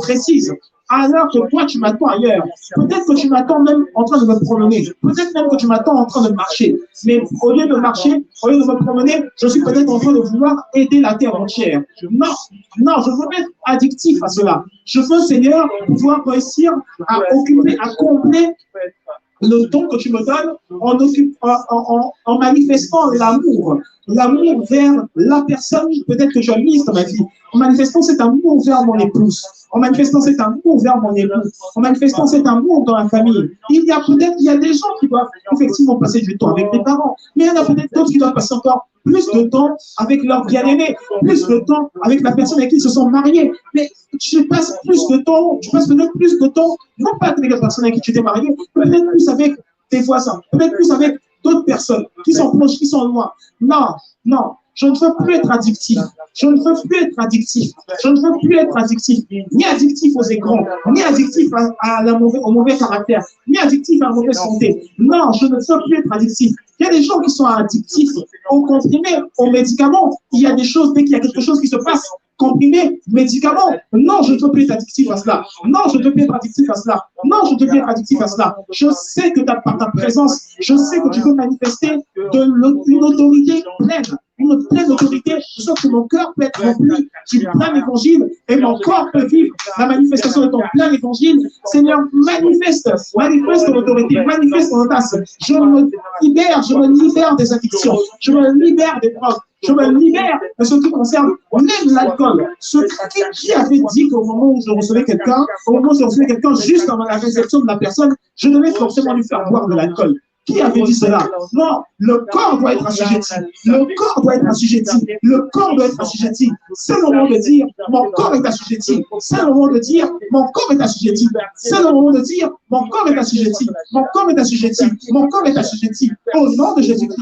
précise, alors que toi tu m'attends ailleurs. Peut-être que tu m'attends même en train de me promener, peut-être même que tu m'attends en train de marcher, mais au lieu de marcher, au lieu de me promener, je suis peut-être en train de vouloir aider la terre entière. Non, non, je veux être addictif à cela. Je veux, Seigneur, pouvoir réussir à occuper, à combler le don que tu me donnes en manifestant l'amour vers la personne peut-être que je mise dans ma vie, en manifestant cet amour vers mon épouse, en manifestant cet amour vers mon époux, en manifestant cet amour dans la famille. Il y a des gens qui doivent effectivement passer du temps avec les parents, mais il y en a peut-être d'autres qui doivent passer encore plus de temps avec leur bien-aimé, plus de temps avec la personne avec qui ils se sont mariés. Mais tu passes peut-être plus de temps, non pas avec la personne avec qui tu t'es marié, peut-être plus avec tes voisins, peut-être plus avec d'autres personnes qui sont proches, qui sont loin. Non, non, je ne veux plus être addictif. Je ne veux plus être addictif. Je ne veux plus être addictif. Ni addictif aux écrans, ni addictif au mauvais caractère, ni addictif à la mauvaise santé. Non, je ne veux plus être addictif. Il y a des gens qui sont addictifs aux comprimés, aux médicaments. Il y a des choses, dès qu'il y a quelque chose qui se passe, comprimés, médicaments. Non, je ne veux plus être addictif à cela. Non, je ne veux plus être addictif à cela. Non, je ne veux plus être addictif à cela. Je sais que par ta présence, je sais que tu peux manifester une autorité pleine. Une pleine autorité, de sorte que mon cœur peut être rempli du plein évangile et mon corps peut vivre la manifestation de ton plein évangile. Seigneur, manifeste ton autorité, manifeste ton audace. Je me libère des addictions, je me libère des drogues, je me libère de ce qui concerne même l'alcool. Qui avait dit qu'au moment où je recevais quelqu'un, juste avant la réception de la personne, je devais forcément lui faire boire de l'alcool? Qui avait dit cela? Non, le corps doit être assujetti. Le corps doit être assujetti. Le corps doit être assujetti. C'est le moment de dire, mon corps est assujetti. C'est le moment de dire, mon corps est assujetti. C'est le moment de dire, mon corps est assujetti. Mon corps est assujetti. Mon corps est assujetti. Au nom de Jésus-Christ.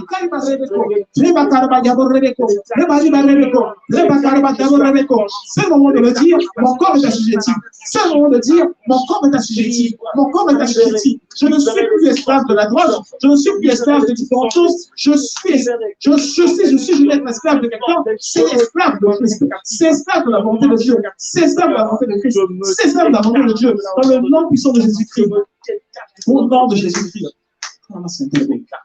C'est le moment de le dire, mon corps est assujetti. C'est le moment de dire, mon corps est assujetti. Mon corps est assujetti. Je ne suis plus esclave de la drogue. Je ne suis plus esclave de différentes choses. Je suis esclave de quelqu'un. C'est esclave de Christ. C'est esclave de la volonté de Dieu. C'est esclave de la volonté de Christ. C'est esclave de la volonté de Dieu. Dans le nom puissant de Jésus-Christ. Au nom de Jésus-Christ.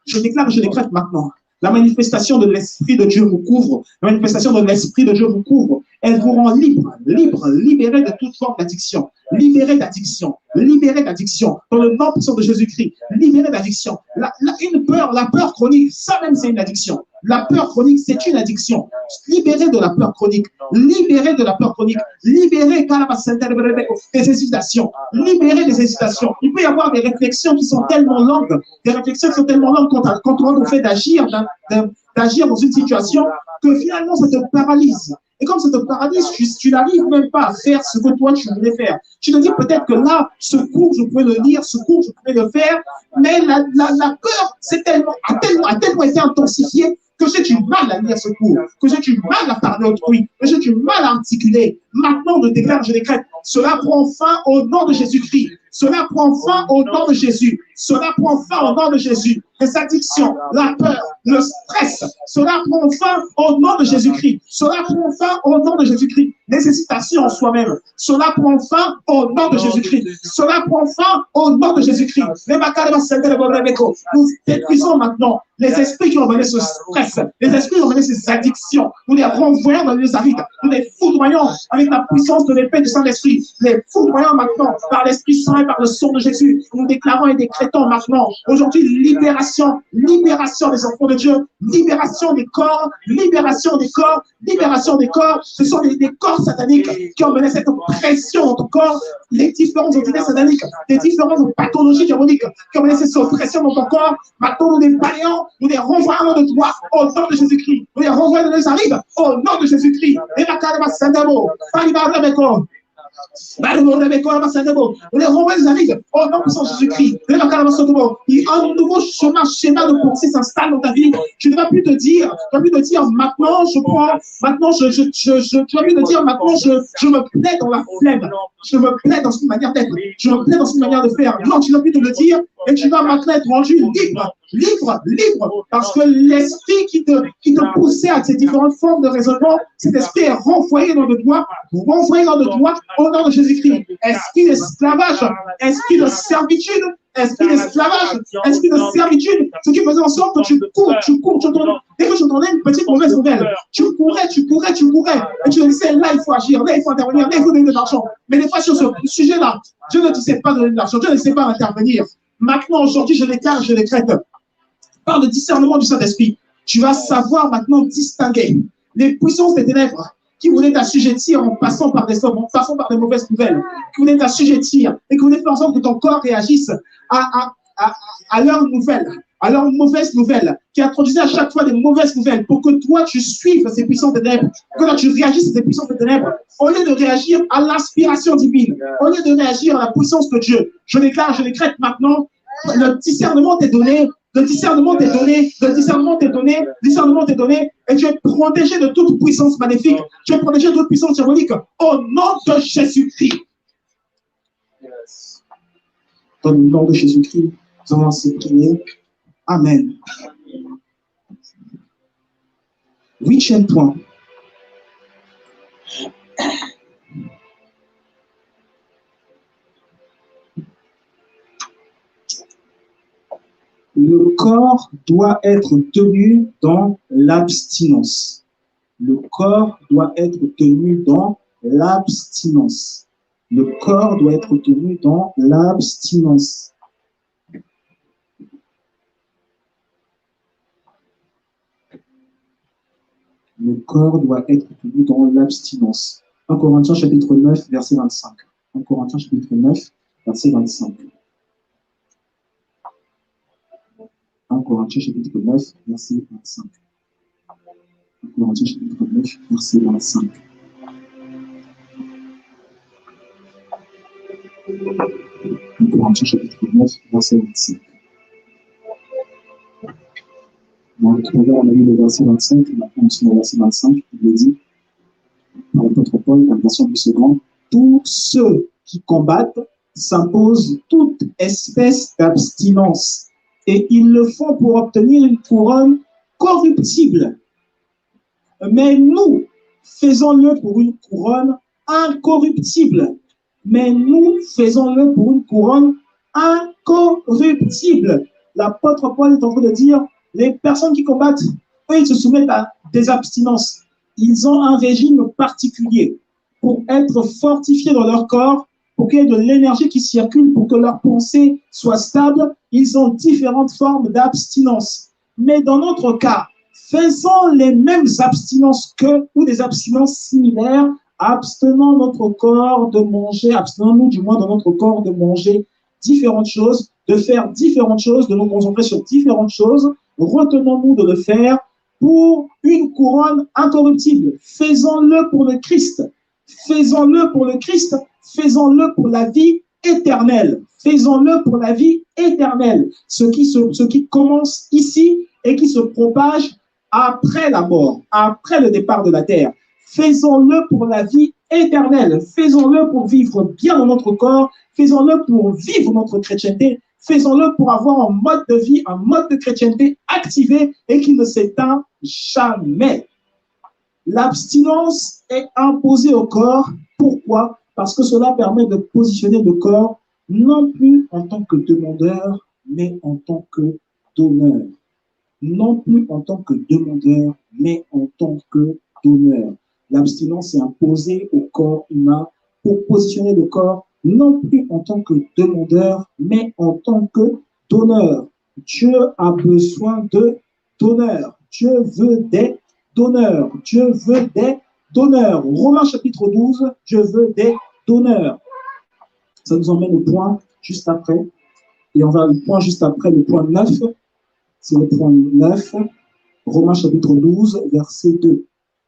Je déclare, je décrète maintenant. La manifestation de l'Esprit de Dieu vous couvre. La manifestation de l'Esprit de Dieu vous couvre. Elle vous rend libre, libéré de toute forme d'addiction. Libéré d'addiction. Libéré d'addiction. Dans le nom puissant de Jésus-Christ. Libéré d'addiction. La peur chronique, ça même c'est une addiction. La peur chronique, c'est une addiction. Libéré de la peur chronique. Libéré de la peur chronique. Libéré des hésitations. Libéré des hésitations. Il peut y avoir des réflexions qui sont tellement longues. Des réflexions qui sont tellement longues quand on nous fait d'agir dans une situation que finalement ça te paralyse. Et comme ça te paralyse, tu n'arrives même pas à faire ce que toi tu voulais faire. Tu te dis peut-être que là, ce cours, je pouvais le lire, ce cours, je pouvais le faire, mais la peur a tellement été intensifiée que j'ai du mal à lire ce cours, que j'ai du mal à parler autrui, que j'ai du mal à articuler. Maintenant, je décrète, cela prend fin au nom de Jésus-Christ. Cela prend fin au nom de Jésus. Cela prend fin au nom de Jésus. Les addictions, la peur, le stress, cela prend fin au nom de Jésus-Christ. Cela prend fin au nom de Jésus-Christ. Les hésitations en soi-même, cela prend fin au nom de Jésus-Christ. Cela prend fin au nom de Jésus-Christ. Nous détruisons maintenant les esprits qui ont mené ce stress, les esprits qui ont mené ces addictions. Nous les renvoyons dans les arides. Nous les foudroyons avec la puissance de l'épée du Saint-Esprit. Les foudroyons maintenant par l'Esprit Saint et par le sang de Jésus. Nous déclarons et décrétons maintenant aujourd'hui libération des enfants de Dieu, libération des corps, libération des corps, libération des corps. Ce sont des corps sataniques qui ont mené cette pression dans ton corps, les différentes entités sataniques, les différentes pathologies diaboliques qui ont mené cette oppression dans ton corps. Maintenant, nous les balayons, nous les renvoyons de toi au nom de Jésus-Christ. Nous les renvoyons de nos arrives au nom de Jésus-Christ. Et la carrière Sandabo, on les renvoie les arrives au nom de Jésus-Christ. Un nouveau schéma de pensée s'installe dans ta vie. Tu ne vas plus te dire, maintenant je prends, maintenant tu vas plus te dire maintenant je me plais dans la flemme, je me plais dans une manière d'être, je me plais dans une manière de faire. Non, tu ne vas plus te le dire et tu vas maintenant être rendu libre, parce que l'esprit qui te poussait à ces différentes formes de raisonnement, cet esprit est renvoyé dans le doigt au nom de Jésus-Christ. Esprit d'esclavage, esprit de servitude, esprit d'esclavage, esprit de servitude, ce qui faisait en sorte que tu cours, dès que je donnais une petite mauvaise nouvelle, tu courais, et tu disais, là il faut agir, là il faut intervenir, là il faut donner de l'argent. Mais des fois sur ce sujet-là, Dieu ne disait pas donner de l'argent, Dieu ne disait pas intervenir. Maintenant, aujourd'hui, je décrète, par le discernement du Saint-Esprit, tu vas savoir maintenant distinguer les puissances des ténèbres qui voulaient t'assujettir en passant par des hommes, en passant par des mauvaises nouvelles, qui voulaient t'assujettir et qui voulaient faire en sorte que ton corps réagisse à leurs nouvelles, à leurs mauvaises nouvelles, qui introduisaient à chaque fois des mauvaises nouvelles pour que toi, tu suives ces puissances des ténèbres, que là, tu réagisses à ces puissances des ténèbres, au lieu de réagir à l'inspiration divine, au lieu de réagir à la puissance de Dieu. Je décrète maintenant, le discernement t'est donné, et tu es protégé de toute puissance maléfique, tu es protégé de toute puissance diabolique, au nom de Jésus-Christ. Dans le nom de Jésus-Christ, nous allons ainsi prier. Amen. 8e point. Le corps doit être tenu dans l'abstinence. Le corps doit être tenu dans l'abstinence. Le corps doit être tenu dans l'abstinence. Le corps doit être tenu dans l'abstinence. 1 Corinthiens chapitre 9, verset 25. 1 Corinthiens chapitre 9, verset 25. 1 Corinthiens chapitre 9, verset 25. 1 Corinthiens chapitre 9, verset 25. 1 Corinthiens chapitre 9, verset 25. Dans le travers, on a lu le verset 25, maintenant on se met au verset 25, il est dit, par l'apôtre Paul, dans la version du second, tous ceux qui combattent s'imposent toute espèce d'abstinence, et ils le font pour obtenir une couronne corruptible. Mais nous, faisons-le pour une couronne incorruptible. Mais nous, faisons-le pour une couronne incorruptible. L'apôtre Paul est en train de dire, les personnes qui combattent, eux, ils se soumettent à des abstinences. Ils ont un régime particulier pour être fortifiés dans leur corps, pour qu'il y ait de l'énergie qui circule, pour que leurs pensées soient stables. Ils ont différentes formes d'abstinence. Mais dans notre cas, faisons les mêmes abstinences ou des abstinences similaires, abstenons notre corps de manger, abstenons-nous du moins dans notre corps de manger différentes choses, de faire différentes choses, de nous concentrer sur différentes choses. Retenons-nous de le faire pour une couronne incorruptible. Faisons-le pour le Christ. Faisons-le pour le Christ. Faisons-le pour la vie éternelle. Faisons-le pour la vie éternelle. Ce qui commence ici et qui se propage après la mort, après le départ de la terre. Faisons-le pour la vie éternelle. Faisons-le pour vivre bien dans notre corps. Faisons-le pour vivre notre chrétienté. Faisons-le pour avoir un mode de vie, un mode de chrétienté activé et qui ne s'éteint jamais. L'abstinence est imposée au corps. Pourquoi? Parce que cela permet de positionner le corps non plus en tant que demandeur, mais en tant que donneur. Non plus en tant que demandeur, mais en tant que donneur. L'abstinence est imposée au corps humain pour positionner le corps non plus en tant que demandeur, mais en tant que donneur. Dieu a besoin de donneurs. Dieu veut des donneurs. Dieu veut des donneurs. Romains chapitre 12, Dieu veut des donneurs. Ça nous emmène au point juste après. Et on va au point juste après, le point 9. C'est le point 9. Romains chapitre 12, verset 2.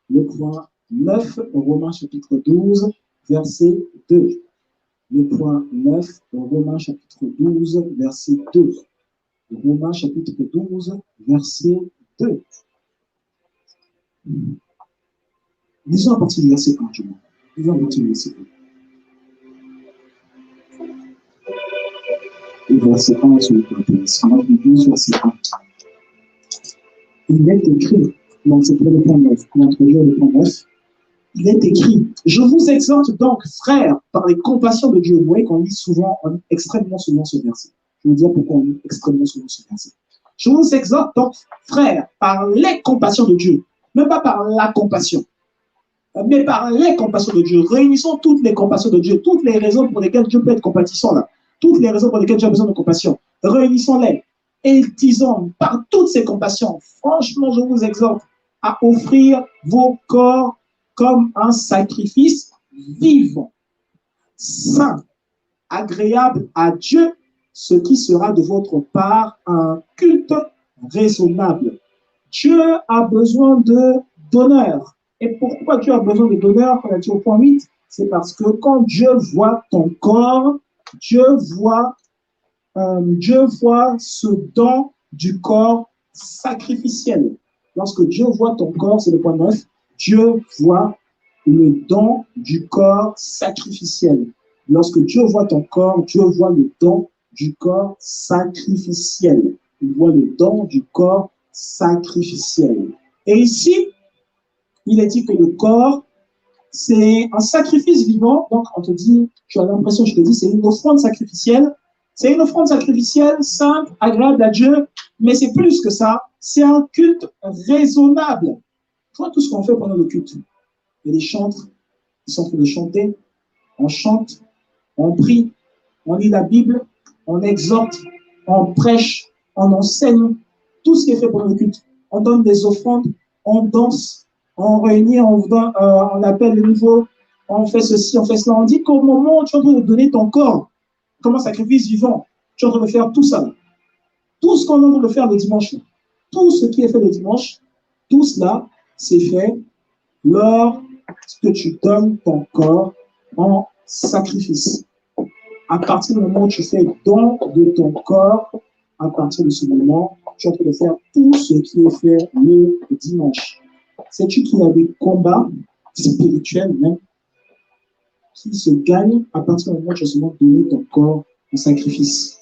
Le point 9, Romains chapitre 12, verset 2. Le point 9, Romains chapitre 12, verset 2. Romains chapitre 12, verset 2. Lisons à partir du verset 1, Lisons à partir du verset 1. Et verset 1 sur le point 13. Romains 12, verset 1. Il est écrit, donc c'est pour le point 9, pour introduire le point 9, il est écrit, je vous exhorte donc, frères, par les compassions de Dieu. Vous voyez qu'on lit souvent, extrêmement souvent ce verset. Je vais vous dire pourquoi on lit extrêmement souvent ce verset. Je vous exhorte donc, frères, par les compassions de Dieu, même pas par la compassion, mais par les compassions de Dieu. Réunissons toutes les compassions de Dieu, toutes les raisons pour lesquelles Dieu peut être compatissant là, toutes les raisons pour lesquelles Dieu a besoin de compassion. Réunissons-les et disons, par toutes ces compassions, franchement, je vous exhorte à offrir vos corps comme un sacrifice vivant, saint, agréable à Dieu, ce qui sera de votre part un culte raisonnable. Dieu a besoin de donneurs. Et pourquoi Dieu a besoin de donneurs, on a dit au point 8, c'est parce que quand Dieu voit ton corps, Dieu voit ce don du corps sacrificiel. Lorsque Dieu voit ton corps, c'est le point 9, Dieu voit le don du corps sacrificiel. Lorsque Dieu voit ton corps, Dieu voit le don du corps sacrificiel. Il voit le don du corps sacrificiel. Et ici, il est dit que le corps, c'est un sacrifice vivant. Donc, on te dit, tu as l'impression, je te dis, c'est une offrande sacrificielle. C'est une offrande sacrificielle simple, agréable à Dieu, mais c'est plus que ça. C'est un culte raisonnable. Tu vois tout ce qu'on fait pendant le culte. Il y a des chantres qui sont en train de chanter. On chante, on prie, on lit la Bible, on exhorte, on prêche, on enseigne. Tout ce qui est fait pendant le culte. On donne des offrandes, on danse, on réunit, on appelle le nouveau, on fait ceci, on fait cela. On dit qu'au moment où tu es en train de donner ton corps comme un sacrifice vivant, tu es en train de faire tout ça. Tout ce qu'on est en train de faire le dimanche, tout ce qui est fait le dimanche, tout cela, c'est fait lorsque tu donnes ton corps en sacrifice. À partir du moment où tu fais don de ton corps, à partir de ce moment, tu es en train de faire tout ce qui est fait le dimanche. Sais-tu qu'il y a des combats spirituels même qui se gagnent à partir du moment où tu as seulement donné ton corps en sacrifice?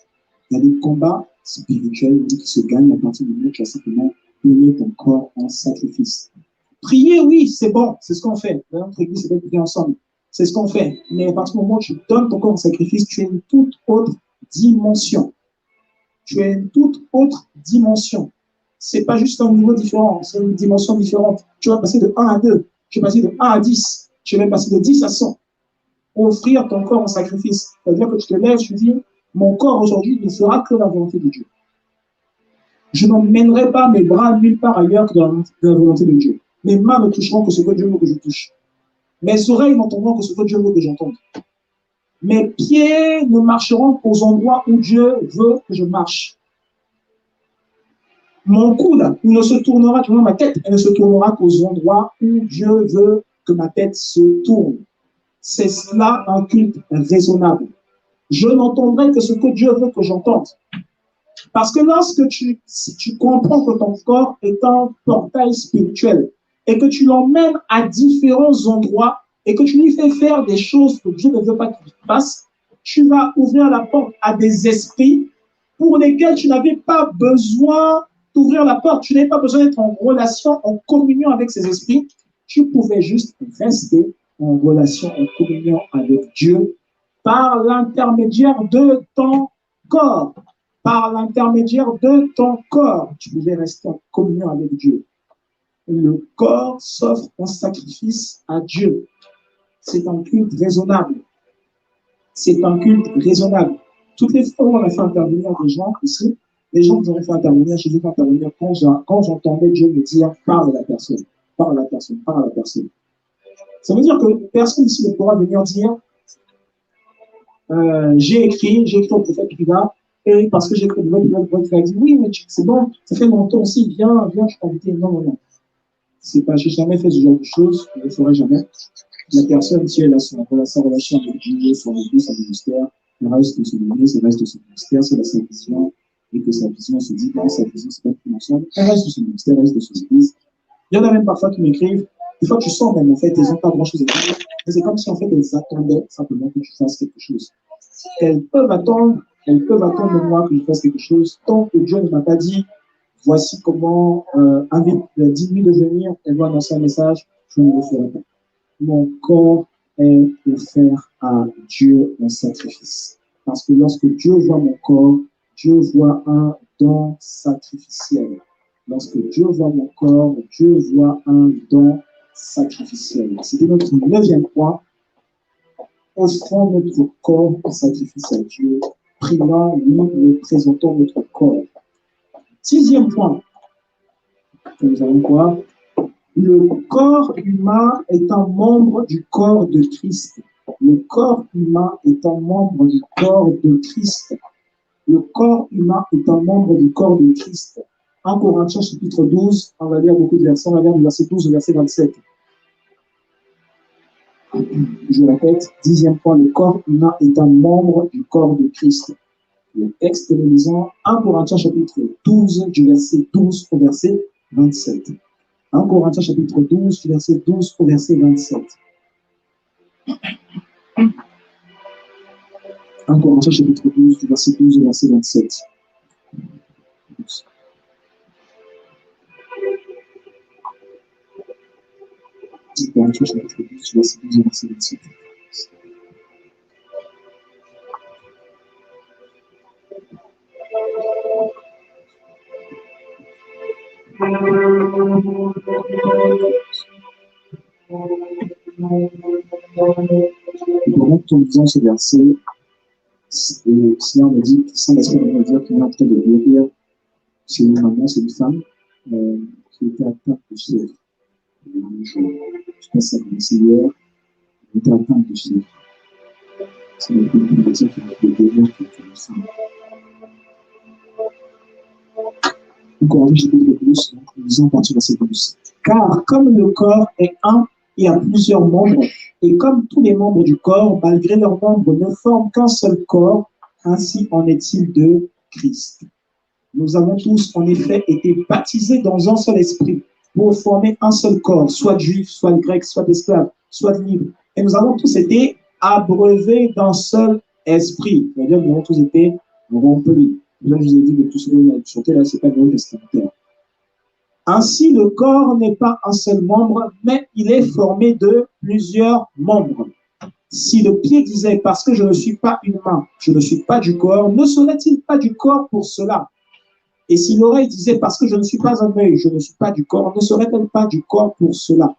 Il y a des combats spirituels qui se gagnent à partir du moment où tu as simplement donné ton corps en sacrifice. Prier, oui, c'est bon, c'est ce qu'on fait. Dans notre église, c'est de prier ensemble. C'est ce qu'on fait. Mais à partir du moment où tu donnes ton corps en sacrifice, tu as une toute autre dimension. Tu as une toute autre dimension. C'est pas juste un niveau différent, c'est une dimension différente. Tu vas passer de 1 à 2, tu vas passer de 1 à 10, tu vas passer de 10 à 100. Offrir ton corps en sacrifice. C'est-à-dire que tu te lèves, tu dis, mon corps aujourd'hui ne fera que la volonté de Dieu. Je n'emmènerai pas mes bras nulle part ailleurs que dans la volonté de Dieu. Mes mains ne toucheront que ce que Dieu veut que je touche. Mes oreilles n'entendront que ce que Dieu veut que j'entende. Mes pieds ne marcheront qu'aux endroits où Dieu veut que je marche. Mon cou, là, il ne se tournera, tu vois, ma tête, elle ne se tournera qu'aux endroits où Dieu veut que ma tête se tourne. C'est cela un culte raisonnable. Je n'entendrai que ce que Dieu veut que j'entende. Parce que lorsque tu comprends que ton corps est un portail spirituel et que tu l'emmènes à différents endroits et que tu lui fais faire des choses que Dieu ne veut pas qu'il fasse, tu vas ouvrir la porte à des esprits pour lesquels tu n'avais pas besoin d'ouvrir la porte. Tu n'avais pas besoin d'être en relation, en communion avec ces esprits. Tu pouvais juste rester en relation, en communion avec Dieu par l'intermédiaire de ton corps. Par l'intermédiaire de ton corps, tu pouvais rester en communion avec Dieu. Le corps s'offre en sacrifice à Dieu. C'est un culte raisonnable. C'est un culte raisonnable. Toutes les fois où on a fait intervenir des gens ici, les gens qui ont fait intervenir, je les ai fait intervenir quand j'entendais Dieu me dire parle à la personne, parle à la personne, parle à la personne. Ça veut dire que personne ici ne pourra venir dire j'ai écrit au prophète Piva, et parce que j'ai écrit le prophète Piva, il dit oui, mais c'est bon, ça fait longtemps aussi, viens, je t'invite. Non, non, non. C'est pas, j'ai jamais fait ce genre de choses, je ne le ferai jamais. La personne, si elle a sa relation avec Dieu, son église, son ministère, elle reste de son église, elle reste de son ministère, c'est sa vision, et que sa vision se dit, non, sa vision, c'est pas tout ensemble, elle reste de son ministère, elle reste de son église. Il y en a même parfois qui m'écrivent, des fois tu sens même, en fait, elles n'ont pas grand chose à dire, mais c'est comme si, en fait, elles attendaient simplement que tu fasses quelque chose. Elles peuvent attendre de moi que je fasse quelque chose, tant que Dieu ne m'a pas dit, voici comment, avec 10 000 de venir, elle va annoncer un message, je ne le ferai pas. Mon corps est offert à Dieu en sacrifice. Parce que lorsque Dieu voit mon corps, Dieu voit un don sacrificiel. Lorsque Dieu voit mon corps, Dieu voit un don sacrificiel. C'était notre 9e point. Offrons notre corps en sacrifice à Dieu. Prions, nous présentons notre corps. 6e point. Nous allons voir. Le corps humain est un membre du corps de Christ. Le corps humain est un membre du corps de Christ. Le corps humain est un membre du corps de Christ. 1 Corinthiens chapitre 12, on va lire beaucoup de versets, on va lire du verset 12 au verset 27. Je répète, 10e point, le corps humain est un membre du corps de Christ. Le texte que nous lisons, 1 Corinthiens chapitre 12, du verset 12 au verset 27. 1 Corinthiens chapitre 12, du verset 12 au verset 27. 1 Corinthiens chapitre 12, du verset 12 au verset 27. Corinthiens chapitre 12, verset 12 et verset 27. Et pendant que nous lisons ce verset, le Seigneur me dit, le Saint-Esprit me dit qu'il est en train de guérir chez une maman, c'est une femme qui était atteinte de fièvre. Je pense que ça a commencé hier, elle était atteinte de fièvre. C'est le plus de dire qu'il a été guérir cette femme. Donc, Corinthiens chapitre 12, nous lisons à partir de verset 12. Car comme le corps est un et a plusieurs membres, et comme tous les membres du corps, malgré leurs membres, ne forment qu'un seul corps, ainsi en est-il de Christ. Nous avons tous, en effet, été baptisés dans un seul esprit pour former un seul corps, soit de juifs, soit de grecs, soit d'esclaves, soit de libres. Et nous avons tous été abreuvés d'un seul esprit. C'est-à-dire que nous avons tous été remplis. Là, je vous ai dit que tout ce que vous avez chanté, là, ce n'est pas le Nouveau Testament. Ainsi, le corps n'est pas un seul membre, mais il est formé de plusieurs membres. Si le pied disait, parce que je ne suis pas une main, je ne suis pas du corps, ne serait-il pas du corps pour cela? Et si l'oreille disait, parce que je ne suis pas un œil, je ne suis pas du corps, ne serait-elle pas du corps pour cela?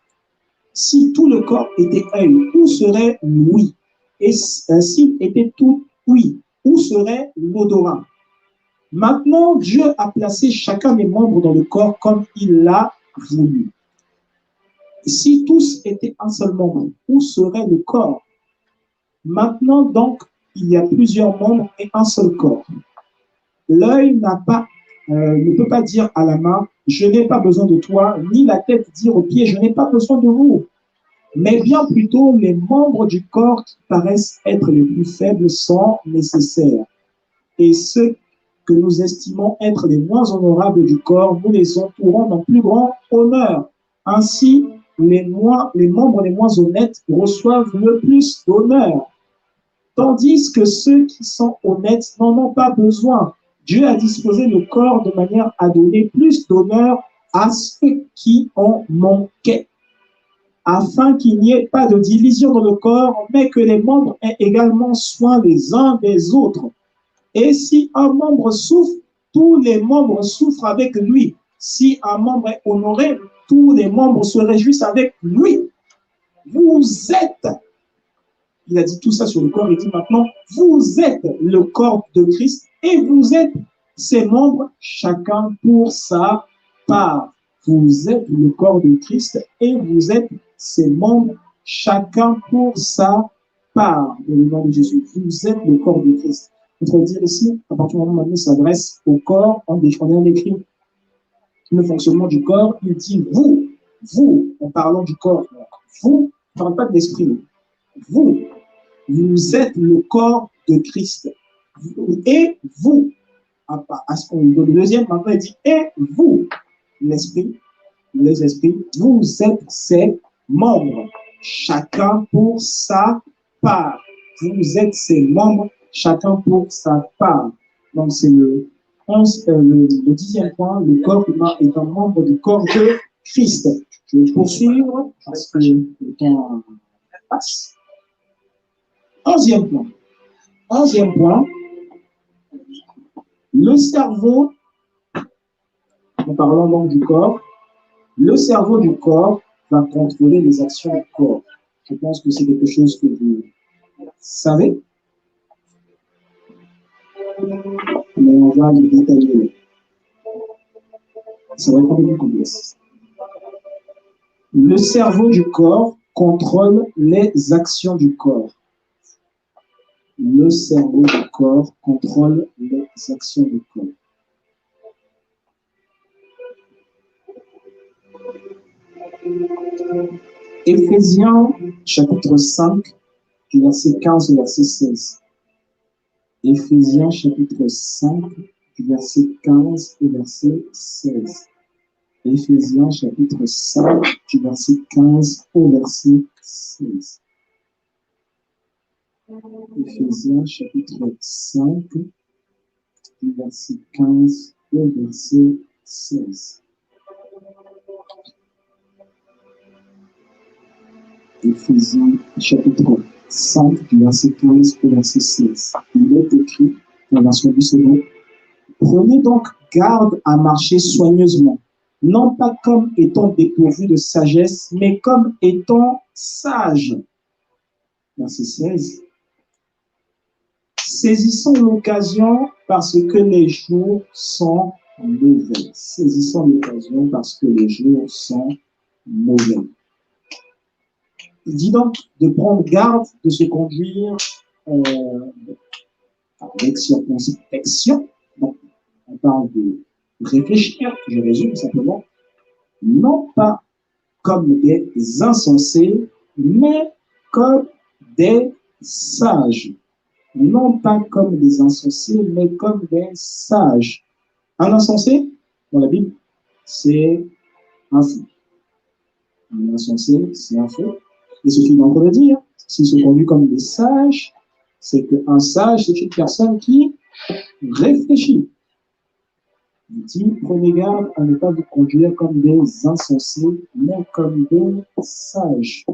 Si tout le corps était œil, où serait l'ouïe? Et s'il était tout ouïe, où serait l'odorat? Maintenant, Dieu a placé chacun des membres dans le corps comme il l'a voulu. Si tous étaient un seul membre, où serait le corps? Maintenant, donc, il y a plusieurs membres et un seul corps. L'œil ne peut pas dire à la main, je n'ai pas besoin de toi, ni la tête dire aux pieds, je n'ai pas besoin de vous. Mais bien plutôt, les membres du corps qui paraissent être les plus faibles sont nécessaires. Et ceux que nous estimons être les moins honorables du corps, nous les entourons d'un plus grand honneur. Ainsi, les membres les moins honnêtes reçoivent le plus d'honneur, tandis que ceux qui sont honnêtes n'en ont pas besoin. Dieu a disposé le corps de manière à donner plus d'honneur à ceux qui en manquaient, afin qu'il n'y ait pas de division dans le corps, mais que les membres aient également soin les uns des autres. Et si un membre souffre, tous les membres souffrent avec lui. Si un membre est honoré, tous les membres se réjouissent avec lui. Vous êtes, il a dit tout ça sur le corps, il dit maintenant, vous êtes le corps de Christ et vous êtes ses membres, chacun pour sa part. Vous êtes le corps de Christ et vous êtes ses membres, chacun pour sa part. Dans le nom de Jésus, vous êtes le corps de Christ. Il faut dire ici, à partir du moment où on s'adresse au corps, on écrit le fonctionnement du corps, il dit vous, en parlant du corps, vous, ne parle pas de l'esprit, vous êtes le corps de Christ. Et vous, le deuxième, maintenant, il dit, et vous, les esprits, vous êtes ses membres, chacun pour sa part. Vous êtes ses membres, chacun pour sa part. Donc, c'est le 10e point, le corps humain est un membre du corps de Christ. Je vais poursuivre parce que le temps passe. 11e point. 11e point, le cerveau, en parlant donc du corps, le cerveau du corps va contrôler les actions du corps. Je pense que c'est quelque chose que vous savez. Mais on va le détailler. Ça va être un peu plus complexe. Le cerveau du corps contrôle les actions du corps. Le cerveau du corps contrôle les actions du corps. Éphésiens chapitre 5, du verset 15 au verset 16. Éphésiens chapitre 5, du verset 15 au verset 16. Éphésiens chapitre 5, du verset 15 au verset 16. Éphésiens chapitre 5, du verset 15 au verset 16. Éphésiens chapitre 5, du verset 15 au verset 16. Il est écrit, dans la version du second, prenez donc garde à marcher soigneusement, non pas comme étant dépourvu de sagesse, mais comme étant sage. Verset 16. Saisissons l'occasion parce que les jours sont mauvais. Saisissons l'occasion parce que les jours sont mauvais. Il dit donc de prendre garde, de se conduire avec circonspection. Donc, on parle de réfléchir, je résume simplement, non pas comme des insensés, mais comme des sages. Non pas comme des insensés, mais comme des sages. Un insensé, dans la Bible, c'est un fou. Un insensé, c'est un fou. Et ce qu'il veut dire, s'il se conduit comme des sages, c'est qu'un sage, c'est une personne qui réfléchit. Il dit, prenez garde à ne pas vous conduire comme des insensés, mais comme des sages.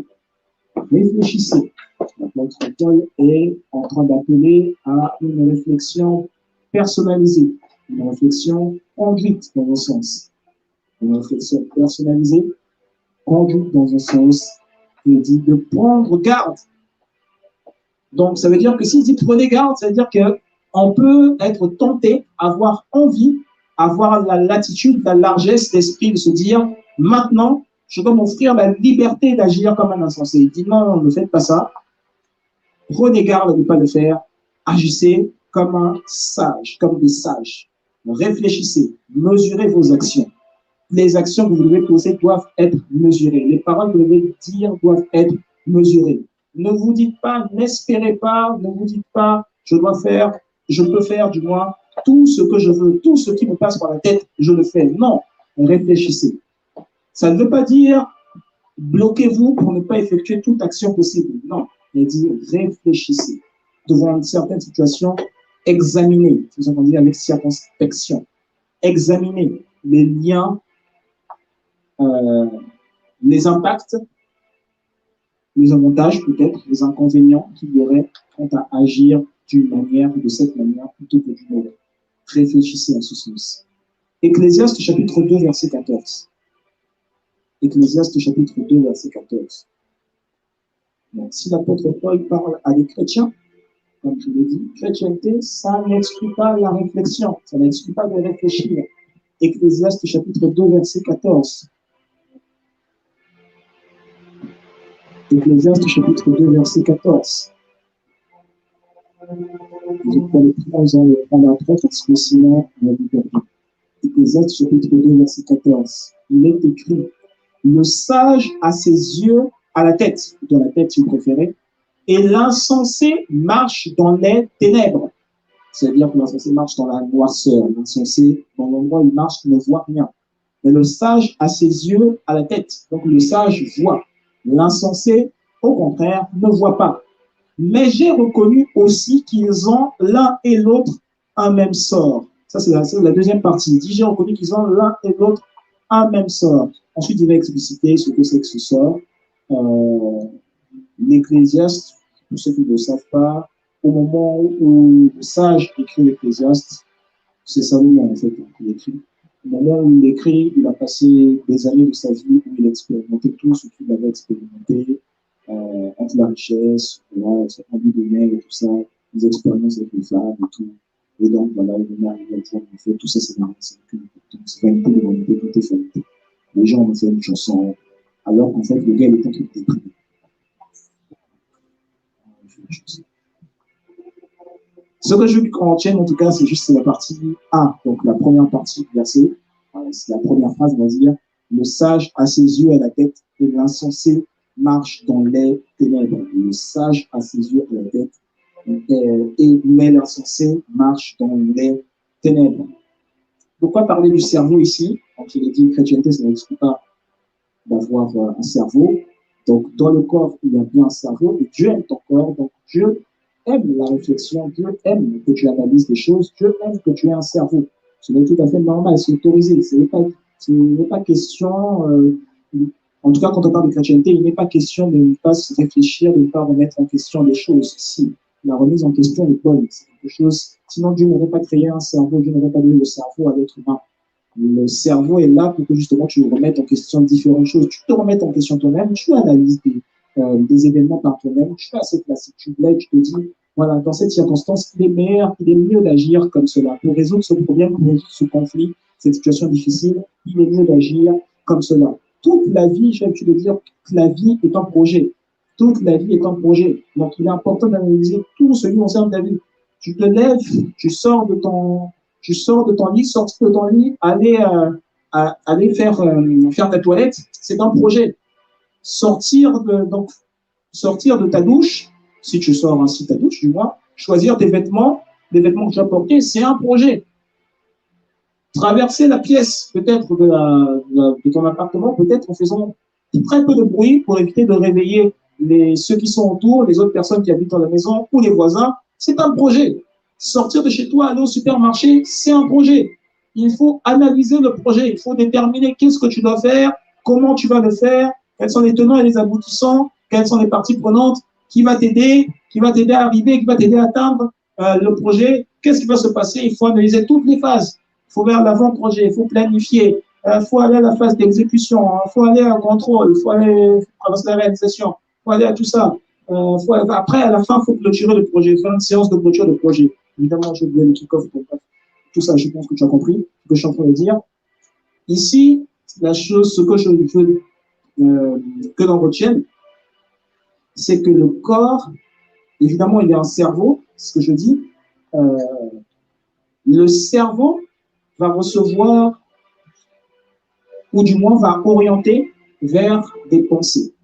Réfléchissez. L'apôtre Paul est en train d'appeler à une réflexion personnalisée, une réflexion conduite dans un sens. Une réflexion personnalisée, conduite dans un sens, il dit de prendre garde. Donc, ça veut dire que s'il dit prenez garde, ça veut dire qu'on peut être tenté, avoir envie, avoir la latitude, la largesse d'esprit de se dire maintenant, je dois m'offrir la liberté d'agir comme un insensé. Il dit non, ne faites pas ça. Prenez garde de ne pas le faire. Agissez comme un sage, comme des sages. Réfléchissez, mesurez vos actions. Les actions que vous devez poser doivent être mesurées. Les paroles que vous devez dire doivent être mesurées. Ne vous dites pas, n'espérez pas, ne vous dites pas, je peux faire du moins tout ce que je veux, tout ce qui me passe par la tête, je le fais. Non, réfléchissez. Ça ne veut pas dire bloquez-vous pour ne pas effectuer toute action possible. Non, il dit réfléchissez. Devant une certaine situation, examinez, c'est ce qu'on dit avec circonspection. Examinez les liens, les impacts, les avantages peut-être, les inconvénients qu'il y aurait quant à agir d'une manière ou de cette manière plutôt que d'une autre. Réfléchissez à ce sens. Ecclésiaste chapitre 2, verset 14. Ecclésiaste chapitre 2, verset 14. Donc, si l'apôtre Paul parle à des chrétiens, comme je l'ai dit, chrétienté, ça n'exclut pas la réflexion, ça n'exclut pas de réfléchir. Ecclésiaste chapitre 2, verset 14. Ecclésiaste chapitre 2, verset 14. Je vais le prendre après parce que sinon, on va vous perdre. Ecclésiaste chapitre 2, verset 14. Il est écrit, le sage a ses yeux à la tête, dans la tête si vous préférez, et l'insensé marche dans les ténèbres. C'est-à-dire que l'insensé marche dans la noirceur. L'insensé, dans l'endroit où il marche, ne voit rien. Mais le sage a ses yeux à la tête. Donc le sage voit. L'insensé, au contraire, ne voit pas. Mais j'ai reconnu aussi qu'ils ont l'un et l'autre un même sort. Ça, c'est la deuxième partie. Il dit, j'ai reconnu qu'ils ont l'un et l'autre un même sort. Ensuite, il va expliciter ce que c'est que ce sort. L'Ecclésiaste, pour ceux qui ne le savent pas, au moment où le sage écrit l'Ecclésiaste, c'est Salomon en fait qui écrit. Au moment où il écrit, il a passé des années de sa vie où il expérimentait tout ce qu'il avait expérimenté, entre la richesse, voilà, son envie de mère et tout ça, les expériences avec les femmes et tout. Et donc, voilà, il est arrivé à dire, en fait, tout ça, c'est marrant, c'est vanité de vanité, tout est vanité. Les gens ont fait une chanson, alors qu'en fait, le gars, il est en train de déprimer. Ce que je veux qu'on retienne, en tout cas, c'est juste la partie A, donc la première partie du verset. C'est la première phrase, on va dire, le sage a ses yeux à la tête et l'insensé marche dans les ténèbres. Le sage a ses yeux à la tête mais l'insensé marche dans les ténèbres. Pourquoi parler du cerveau ici? Donc, il est dit, chrétienté, ça n'exclut pas d'avoir un cerveau. Donc, dans le corps, il y a bien un cerveau, et Dieu aime ton corps, donc Dieu aime la réflexion, Dieu aime que tu analyses des choses, Dieu aime que tu aies un cerveau. Ce n'est tout à fait normal, c'est autorisé. Ce n'est pas question En tout cas, quand on parle de chrétienté, il n'est pas question de ne pas se réfléchir, de ne pas remettre en question les choses. Si la remise en question est bonne, c'est quelque chose. Sinon, Dieu n'aurait pas créé un cerveau, Dieu n'aurait pas donné le cerveau à l'être humain. Le cerveau est là pour que justement tu remettes en question différentes choses. Tu te remettes en question toi-même, tu analyses des événements par toi-même, tu fais assez classique, tu blaies, tu te dis, voilà, dans cette circonstance, il est mieux d'agir comme cela. Pour résoudre ce problème, pour résoudre ce conflit, cette situation difficile, il est mieux d'agir comme cela. Toute la vie, j'ai l'habitude de dire, toute la vie est un projet. Toute la vie est un projet. Donc, il est important d'analyser tout ce qui concerne ta vie. Tu te lèves, tu sors de ton lit, sortir de ton lit, aller faire ta toilette, c'est un projet. Donc, sortir de ta douche, si tu sors ainsi ta douche, du moins, choisir tes vêtements, les vêtements que tu as portés, c'est un projet. Traverser la pièce, peut-être, de ton appartement, peut-être en faisant très peu de bruit pour éviter de réveiller ceux qui sont autour, les autres personnes qui habitent dans la maison ou les voisins, c'est un projet. Sortir de chez toi, aller au supermarché, c'est un projet. Il faut analyser le projet, il faut déterminer qu'est-ce que tu dois faire, comment tu vas le faire, quels sont les tenants et les aboutissants, quelles sont les parties prenantes, qui va t'aider à arriver, qui va t'aider à atteindre le projet, qu'est-ce qui va se passer. Il faut analyser toutes les phases. Il faut vers l'avant-projet, il faut planifier, il faut aller à la phase d'exécution, il faut aller au contrôle, il faut aller à la réalisation, il faut aller à tout ça. Après, à la fin, il faut clôturer le projet, faire une séance de clôture de projet. Évidemment, je vais le kick-off, tout ça, je pense que tu as compris ce que je suis en train de dire. Ici, ce que je veux que l'on retienne, c'est que le corps, évidemment, il y a un cerveau, ce que je dis. Le cerveau va recevoir, ou du moins va orienter vers des pensées.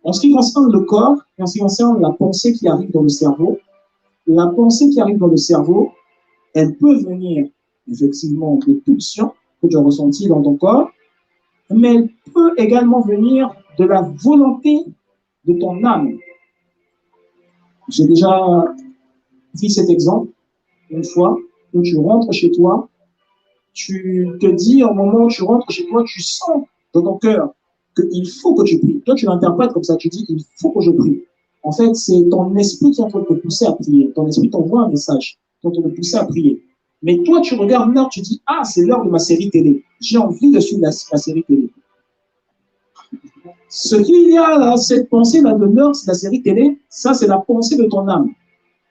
En ce qui concerne le corps, et en ce qui concerne la pensée qui arrive dans le cerveau, la pensée qui arrive dans le cerveau, elle peut venir effectivement des pulsions que tu as ressenties dans ton corps, mais elle peut également venir de la volonté de ton âme. J'ai déjà pris cet exemple une fois où tu rentres chez toi, tu te dis au moment où tu rentres chez toi, tu sens dans ton cœur qu'il faut que tu pries. Toi, tu l'interprètes comme ça, tu dis il faut que je prie. En fait, c'est ton esprit qui est en train de te pousser à prier. Ton esprit t'envoie un message qui est en train de te pousser à prier. Mais toi, tu regardes l'heure, tu dis ah, c'est l'heure de ma série télé. J'ai envie de suivre la série télé. Ce qu'il y a là, cette pensée-là de l'heure, c'est la série télé, ça, c'est la pensée de ton âme.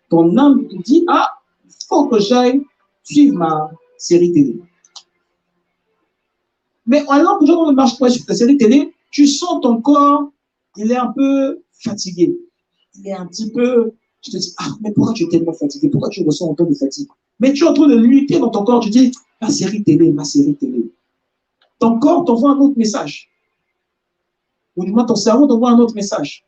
Ton âme te dit ah, il faut que j'aille suivre ma série télé. Mais alors que tu ne marches pas sur ta série télé, tu sens ton corps, il est un peu fatigué. Il est un petit peu. Tu te dis, ah, mais pourquoi tu es tellement fatigué? Pourquoi tu ressens autant de fatigue? Mais tu es en train de lutter dans ton corps, tu dis, ma série télé, ma série télé. Ton corps t'envoie un autre message. Ou du moins, ton cerveau t'envoie un autre message.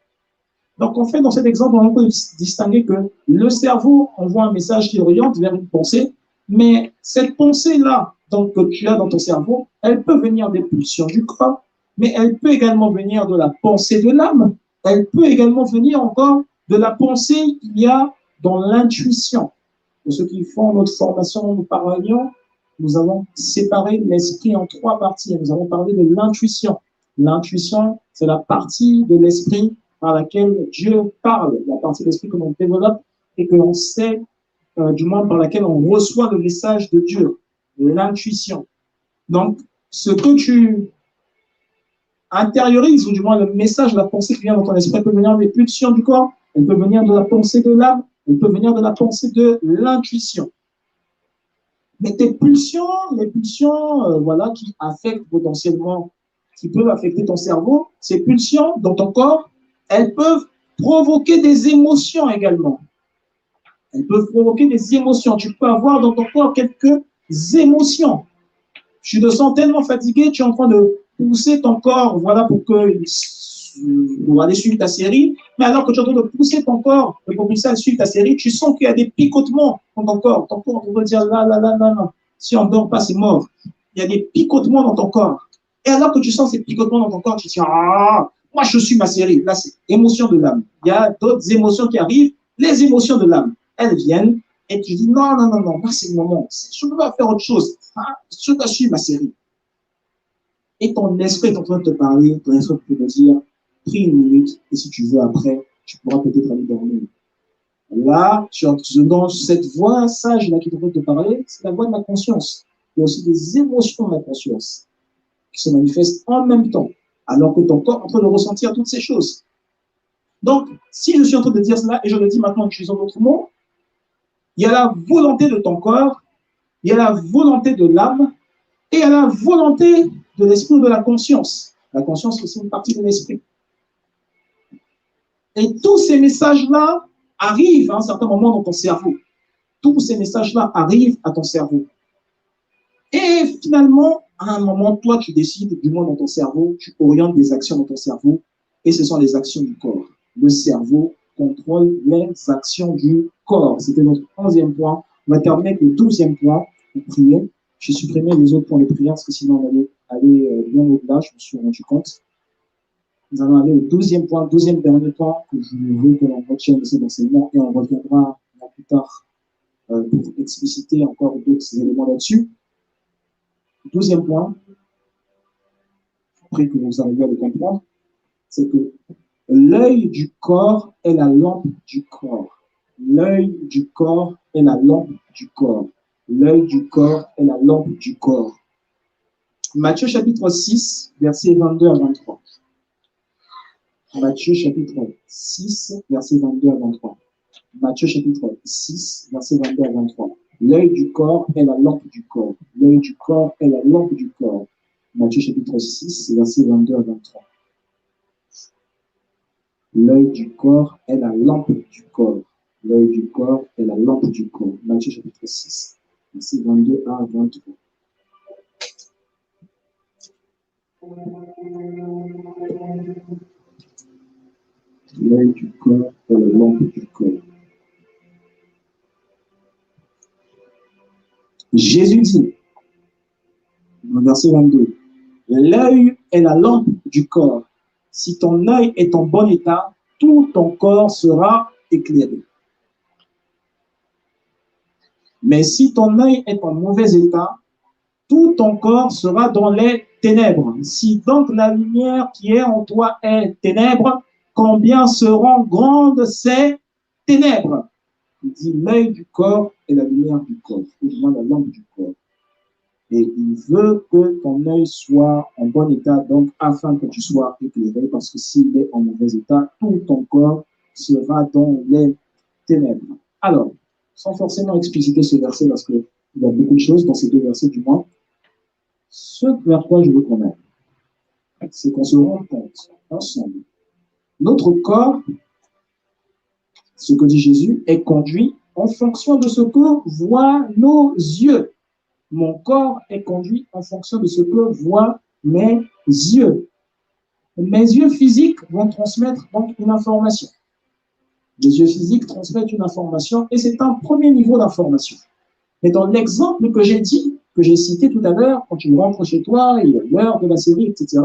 Donc, en fait, dans cet exemple, on peut distinguer que le cerveau envoie un message qui oriente vers une pensée, mais cette pensée-là que tu as dans ton cerveau, elle peut venir des pulsions du corps, mais elle peut également venir de la pensée de l'âme. Elle peut également venir encore de la pensée qu'il y a dans l'intuition. Pour ceux qui font notre formation par Lyon, nous avons séparé l'esprit en 3 parties. Nous avons parlé de l'intuition. L'intuition, c'est la partie de l'esprit par laquelle Dieu parle, la partie de l'esprit que l'on développe et que l'on sait, du moins par laquelle on reçoit le message de Dieu, l'intuition. Donc, ce que tu intériorises, ou du moins le message, la pensée qui vient dans ton esprit, elle peut venir des pulsions du corps, elle peut venir de la pensée de l'âme, elle peut venir de la pensée de l'intuition. Mais tes pulsions, les pulsions voilà, qui affectent potentiellement, qui peuvent affecter ton cerveau, ces pulsions dans ton corps, elles peuvent provoquer des émotions également. Elles peuvent provoquer des émotions. Tu peux avoir dans ton corps quelques émotions. Tu te sens tellement fatigué, tu es en train de pousser ton corps, voilà, pour aller suivre ta série. Mais alors que tu es en train de pousser ton corps, pour pousser à suivre ta série, tu sens qu'il y a des picotements dans ton corps. Ton corps va dire là, là, là, là, là. Si on ne dort pas, c'est mort. Il y a des picotements dans ton corps. Et alors que tu sens ces picotements dans ton corps, tu te dis ah, moi je suis ma série. Là, c'est émotion de l'âme. Il y a d'autres émotions qui arrivent. Les émotions de l'âme, elles viennent et tu dis non, non, non, non, là c'est le moment. Je ne peux pas faire autre chose. Je dois suivre ma série. et ton esprit est en train de te parler, ton esprit peut te dire, prie une minute, et si tu veux après, tu pourras peut-être aller dormir. Là, dans cette voix sage là qui est en train de te parler, c'est la voix de la conscience. Il y a aussi des émotions de la conscience qui se manifestent en même temps, alors que ton corps est en train de ressentir toutes ces choses. Donc, si je suis en train de dire cela, et je le dis maintenant en utilisant d'autres mots, il y a la volonté de ton corps, il y a la volonté de l'âme, et il y a la volonté de l'esprit ou de la conscience. La conscience, c'est une partie de l'esprit. Et tous ces messages-là arrivent à un certain moment dans ton cerveau. Tous ces messages-là arrivent à ton cerveau. Et finalement, à un moment, toi, tu décides, du moins dans ton cerveau, tu orientes des actions dans ton cerveau, et ce sont les actions du corps. Le cerveau contrôle les actions du corps. C'était notre 11e point. On va terminer avec le 12e point pour prier. J'ai supprimé les autres points de prière parce que sinon on allait aller bien au-delà, je me suis rendu compte. Nous allons aller au 12e point, 12e dernier point que je veux que l'on retienne de cet enseignement et on reviendra plus tard pour expliciter encore d'autres éléments là-dessus. 12e point, après que vous arriviez à le comprendre, c'est que l'œil du corps est la lampe du corps. L'œil du corps est la lampe du corps. L'œil du corps est la lampe du corps. Matthieu chapitre 6, versets 22 à 23. Matthieu chapitre 6, versets 22 à 23. Matthieu chapitre 6, versets 22 à 23. L'œil du corps est la lampe du corps. L'œil du corps est la lampe du corps. Matthieu chapitre 6, versets 22 à 23. L'œil du corps est la lampe du corps. L'œil du corps est la lampe du corps. Matthieu chapitre 6, versets 22 à 23. L'œil du corps est la lampe du corps. Jésus dit, dans verset 22, l'œil est la lampe du corps. Si ton œil est en bon état, tout ton corps sera éclairé. Mais si ton œil est en mauvais état, tout ton corps sera dans les ténèbres. Si donc la lumière qui est en toi est ténèbres, combien seront grandes ces ténèbres? Il dit l'œil du corps est la lumière du corps, ou du moins la lampe du corps. Et il veut que ton œil soit en bon état, donc afin que tu sois éclairé, parce que s'il est en mauvais état, tout ton corps sera dans les ténèbres. Alors, sans forcément expliciter ce verset, parce qu'il y a beaucoup de choses dans ces deux versets du moins, ce vers quoi je veux qu'on aille, c'est qu'on se rende compte ensemble. Notre corps, ce que dit Jésus, est conduit en fonction de ce que voient nos yeux. Mon corps est conduit en fonction de ce que voient mes yeux. Mes yeux physiques vont transmettre donc une information. Les yeux physiques transmettent une information et c'est un premier niveau d'information. Mais dans l'exemple que j'ai dit, que j'ai cité tout à l'heure, quand tu rentres chez toi, il y a l'heure de la série, etc.,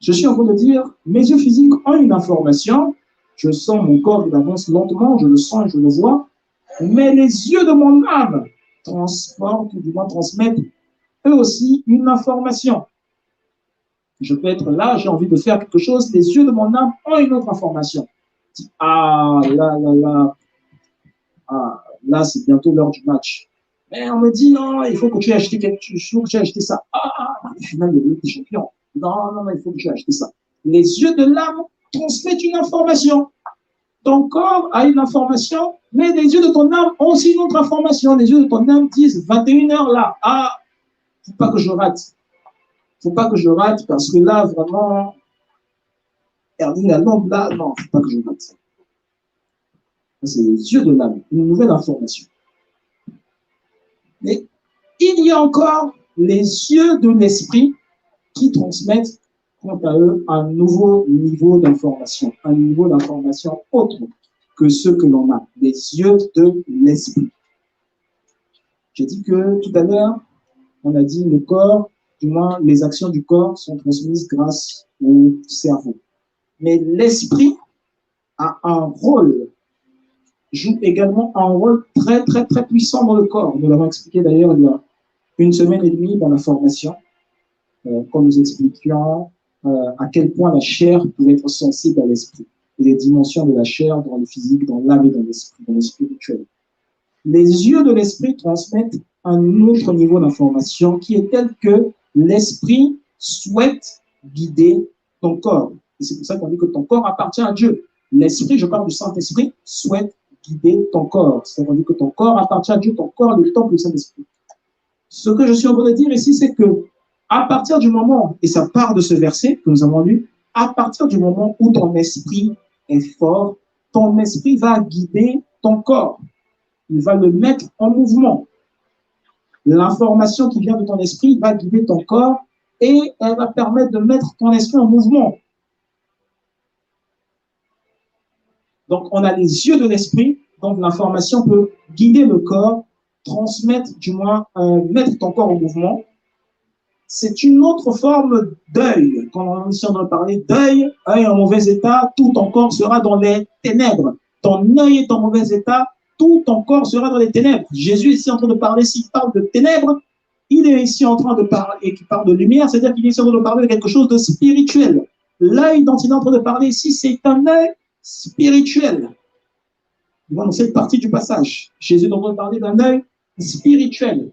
je suis en train de dire, mes yeux physiques ont une information, je sens mon corps, il avance lentement, je le sens et je le vois, mais les yeux de mon âme transportent, ou du moins transmettent, eux aussi, une information. Je peux être là, j'ai envie de faire quelque chose, les yeux de mon âme ont une autre information. Ah, là, c'est bientôt l'heure du match. Mais on me dit, non, il faut que tu aies acheté quelque chose, il faut que tu aies acheté ça. Le final de la Ligue des Champions. Non, il faut que tu aies acheté ça. Les yeux de l'âme transmettent une information. Ton corps a une information, mais les yeux de ton âme ont aussi une autre information. Les yeux de ton âme disent 21h là. Faut pas que je rate. Faut pas que je rate parce que là, vraiment, Erling Haaland, là, non, faut pas que je rate. C'est les yeux de l'âme, une nouvelle information. Mais il y a encore les yeux de l'esprit qui transmettent, quant à eux, un nouveau niveau d'information, un niveau d'information autre que ceux que l'on a, les yeux de l'esprit. J'ai dit que tout à l'heure, on a dit le corps, du moins les actions du corps sont transmises grâce au cerveau. Mais l'esprit a un rôle, joue également un rôle très, très, très puissant dans le corps. Nous l'avons expliqué d'ailleurs il y a une semaine et demie dans la formation. quand nous expliquions à quel point la chair pouvait être sensible à l'esprit et les dimensions de la chair dans le physique, dans l'âme et dans le spirituel. Les yeux de l'esprit transmettent un autre niveau d'information qui est tel que l'esprit souhaite guider ton corps. Et c'est pour ça qu'on dit que ton corps appartient à Dieu. L'esprit, je parle du Saint-Esprit, souhaite guider ton corps. C'est-à-dire qu'on dit que ton corps appartient à Dieu, ton corps est le temple du Saint-Esprit. Ce que je suis en train de dire ici, c'est que à partir du moment, et ça part de ce verset que nous avons lu, à partir du moment où ton esprit est fort, ton esprit va guider ton corps. Il va le mettre en mouvement. L'information qui vient de ton esprit va guider ton corps et elle va permettre de mettre ton esprit en mouvement. Donc, on a les yeux de l'esprit, donc l'information peut guider le corps, transmettre, du moins, mettre ton corps en mouvement. C'est une autre forme d'œil. Quand on est en train de parler d'œil, œil en mauvais état, tout ton corps sera dans les ténèbres. Ton œil est en mauvais état, tout ton corps sera dans les ténèbres. Jésus est ici en train de parler, s'il parle de ténèbres, il est ici en train de parler, et qui parle de lumière, c'est-à-dire qu'il est ici en train de parler de quelque chose de spirituel. L'œil dont il est en train de parler ici, c'est un œil spirituel. Dans cette partie du passage, Jésus est en train de parler d'un œil spirituel.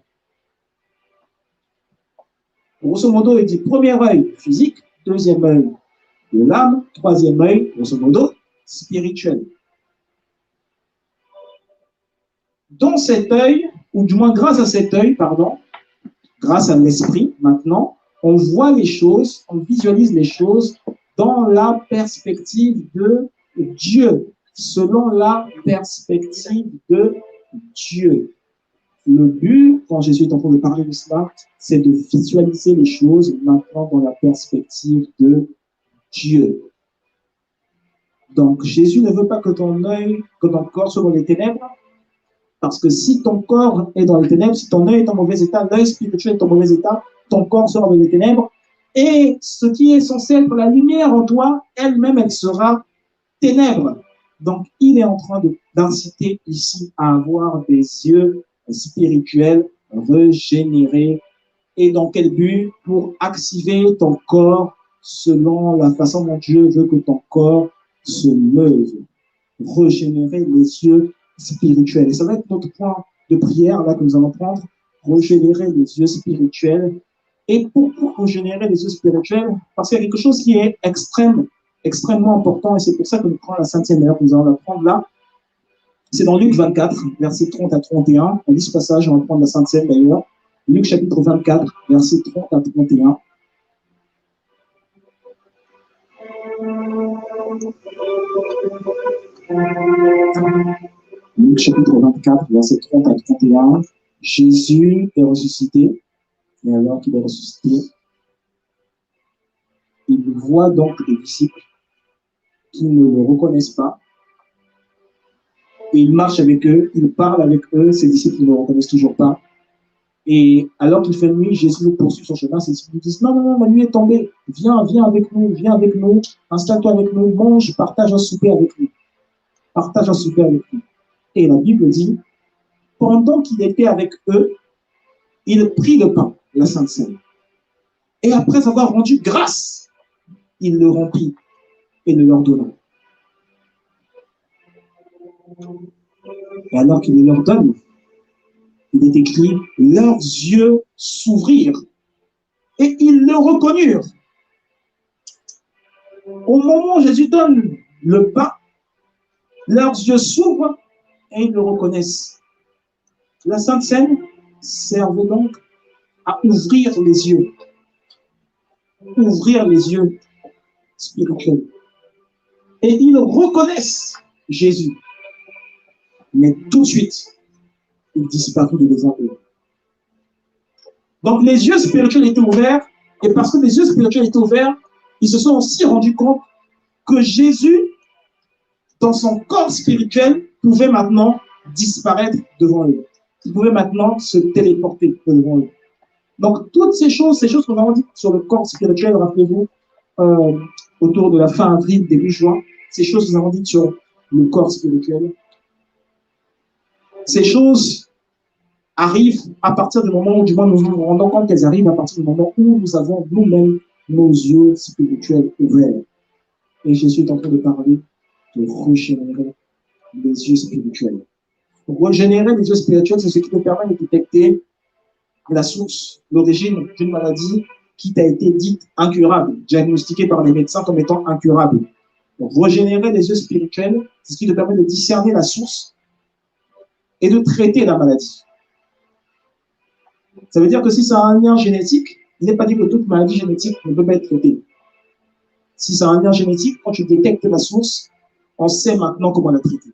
Grosso modo, il dit premier œil physique, deuxième œil de l'âme, troisième œil, grosso modo, spirituel. Dans cet œil, ou du moins grâce à cet œil, pardon, grâce à l'esprit, maintenant, on voit les choses, on visualise les choses dans la perspective de Dieu, selon la perspective de Dieu. Le but, quand Jésus est en train de parler de cela, c'est de visualiser les choses maintenant dans la perspective de Dieu. Donc, Jésus ne veut pas que ton œil, que ton corps soit dans les ténèbres, parce que si ton corps est dans les ténèbres, si ton œil est en mauvais état, l'œil spirituel est en mauvais état, ton corps sera dans les ténèbres, et ce qui est censé être la lumière en toi, elle-même, elle sera ténèbres. Donc, il est en train d'inciter ici à avoir des yeux spirituels régénérés. Et dans quel but? Pour activer ton corps selon la façon dont Dieu veut que ton corps se meuve. Régénérer les yeux spirituels. Et ça va être notre point de prière là que nous allons prendre. Régénérer les yeux spirituels. Et pourquoi régénérer les yeux spirituels? Parce qu'il y a quelque chose qui est extrêmement important, et c'est pour ça que nous prenons la cinquième heure, nous allons la prendre là. C'est dans Luc 24, versets 30 à 31. On lit ce passage, on va prendre la cinquième d'ailleurs. Luc chapitre 24, versets 30 à 31. Luc chapitre 24, versets 30 à 31. Jésus est ressuscité, et alors qu'il est ressuscité, il voit donc les disciples qui ne le reconnaissent pas, et il marche avec eux, il parle avec eux, ses disciples ne le reconnaissent toujours pas. Et alors qu'il fait nuit, Jésus poursuit son chemin, ses disciples lui disent non, la nuit est tombée, viens avec nous, installe-toi avec nous, mange, partage un souper avec nous. Partage un souper avec nous. Et la Bible dit, pendant qu'il était avec eux, il prit le pain, la Sainte Seine. Et après avoir rendu grâce, il le rompit et le leur donna. Et alors qu'il le leur donne, il est écrit, leurs yeux s'ouvrirent et ils le reconnurent. Au moment où Jésus donne le pain, leurs yeux s'ouvrent et ils le reconnaissent. La Sainte Seine servait donc à ouvrir les yeux. Ouvrir les yeux spirituels. Et ils reconnaissent Jésus. Mais tout de suite, il disparut de devant eux. Donc les yeux spirituels étaient ouverts, et parce que les yeux spirituels étaient ouverts, ils se sont aussi rendus compte que Jésus, dans son corps spirituel, pouvait maintenant disparaître devant eux. Il pouvait maintenant se téléporter devant eux. Donc toutes ces choses que nous avons dit sur le corps spirituel, rappelez-vous, autour de la fin avril, début juin, ces choses que nous avons dit sur le corps spirituel, ces choses arrivent à partir du moment où, du moins, nous nous rendons compte qu'elles arrivent à partir du moment où nous avons nous-mêmes nos yeux spirituels ouverts. Et Jésus est en train de parler de régénérer les yeux spirituels. Régénérer les yeux spirituels, c'est ce qui te permet de détecter la source, l'origine d'une maladie qui t'a été dite incurable, diagnostiquée par les médecins comme étant incurable. Donc, régénérer les yeux spirituels, c'est ce qui te permet de discerner la source et de traiter la maladie. Ça veut dire que si ça a un lien génétique, il n'est pas dit que toute maladie génétique ne peut pas être traitée. Si ça a un lien génétique, quand tu détectes la source, on sait maintenant comment la traiter.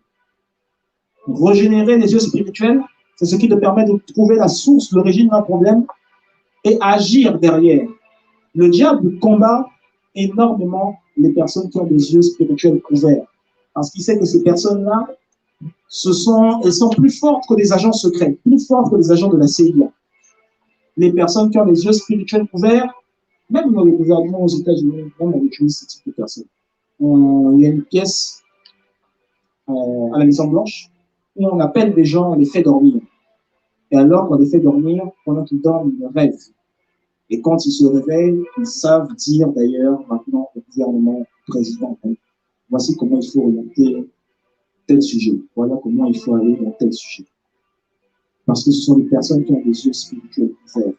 Régénérer les yeux spirituels, c'est ce qui te permet de trouver la source, l'origine d'un problème et agir derrière. Le diable combat énormément les personnes qui ont des yeux spirituels ouverts. Parce qu'il sait que ces personnes-là, elles sont plus fortes que des agents secrets, plus fortes que les agents de la CIA. Les personnes qui ont les yeux spirituels ouverts, même dans les gouvernements aux États-Unis, on utilise ce type de personnes. Il y a une pièce à la Maison Blanche où on appelle des gens, on les fait dormir. Et alors qu'on les fait dormir, pendant qu'ils dorment, ils rêvent. Et quand ils se réveillent, ils savent dire d'ailleurs maintenant au gouvernement, au président, voici comment il faut orienter tel sujet. Voilà comment il faut aller dans tel sujet. Parce que ce sont des personnes qui ont des yeux spirituels ouverts.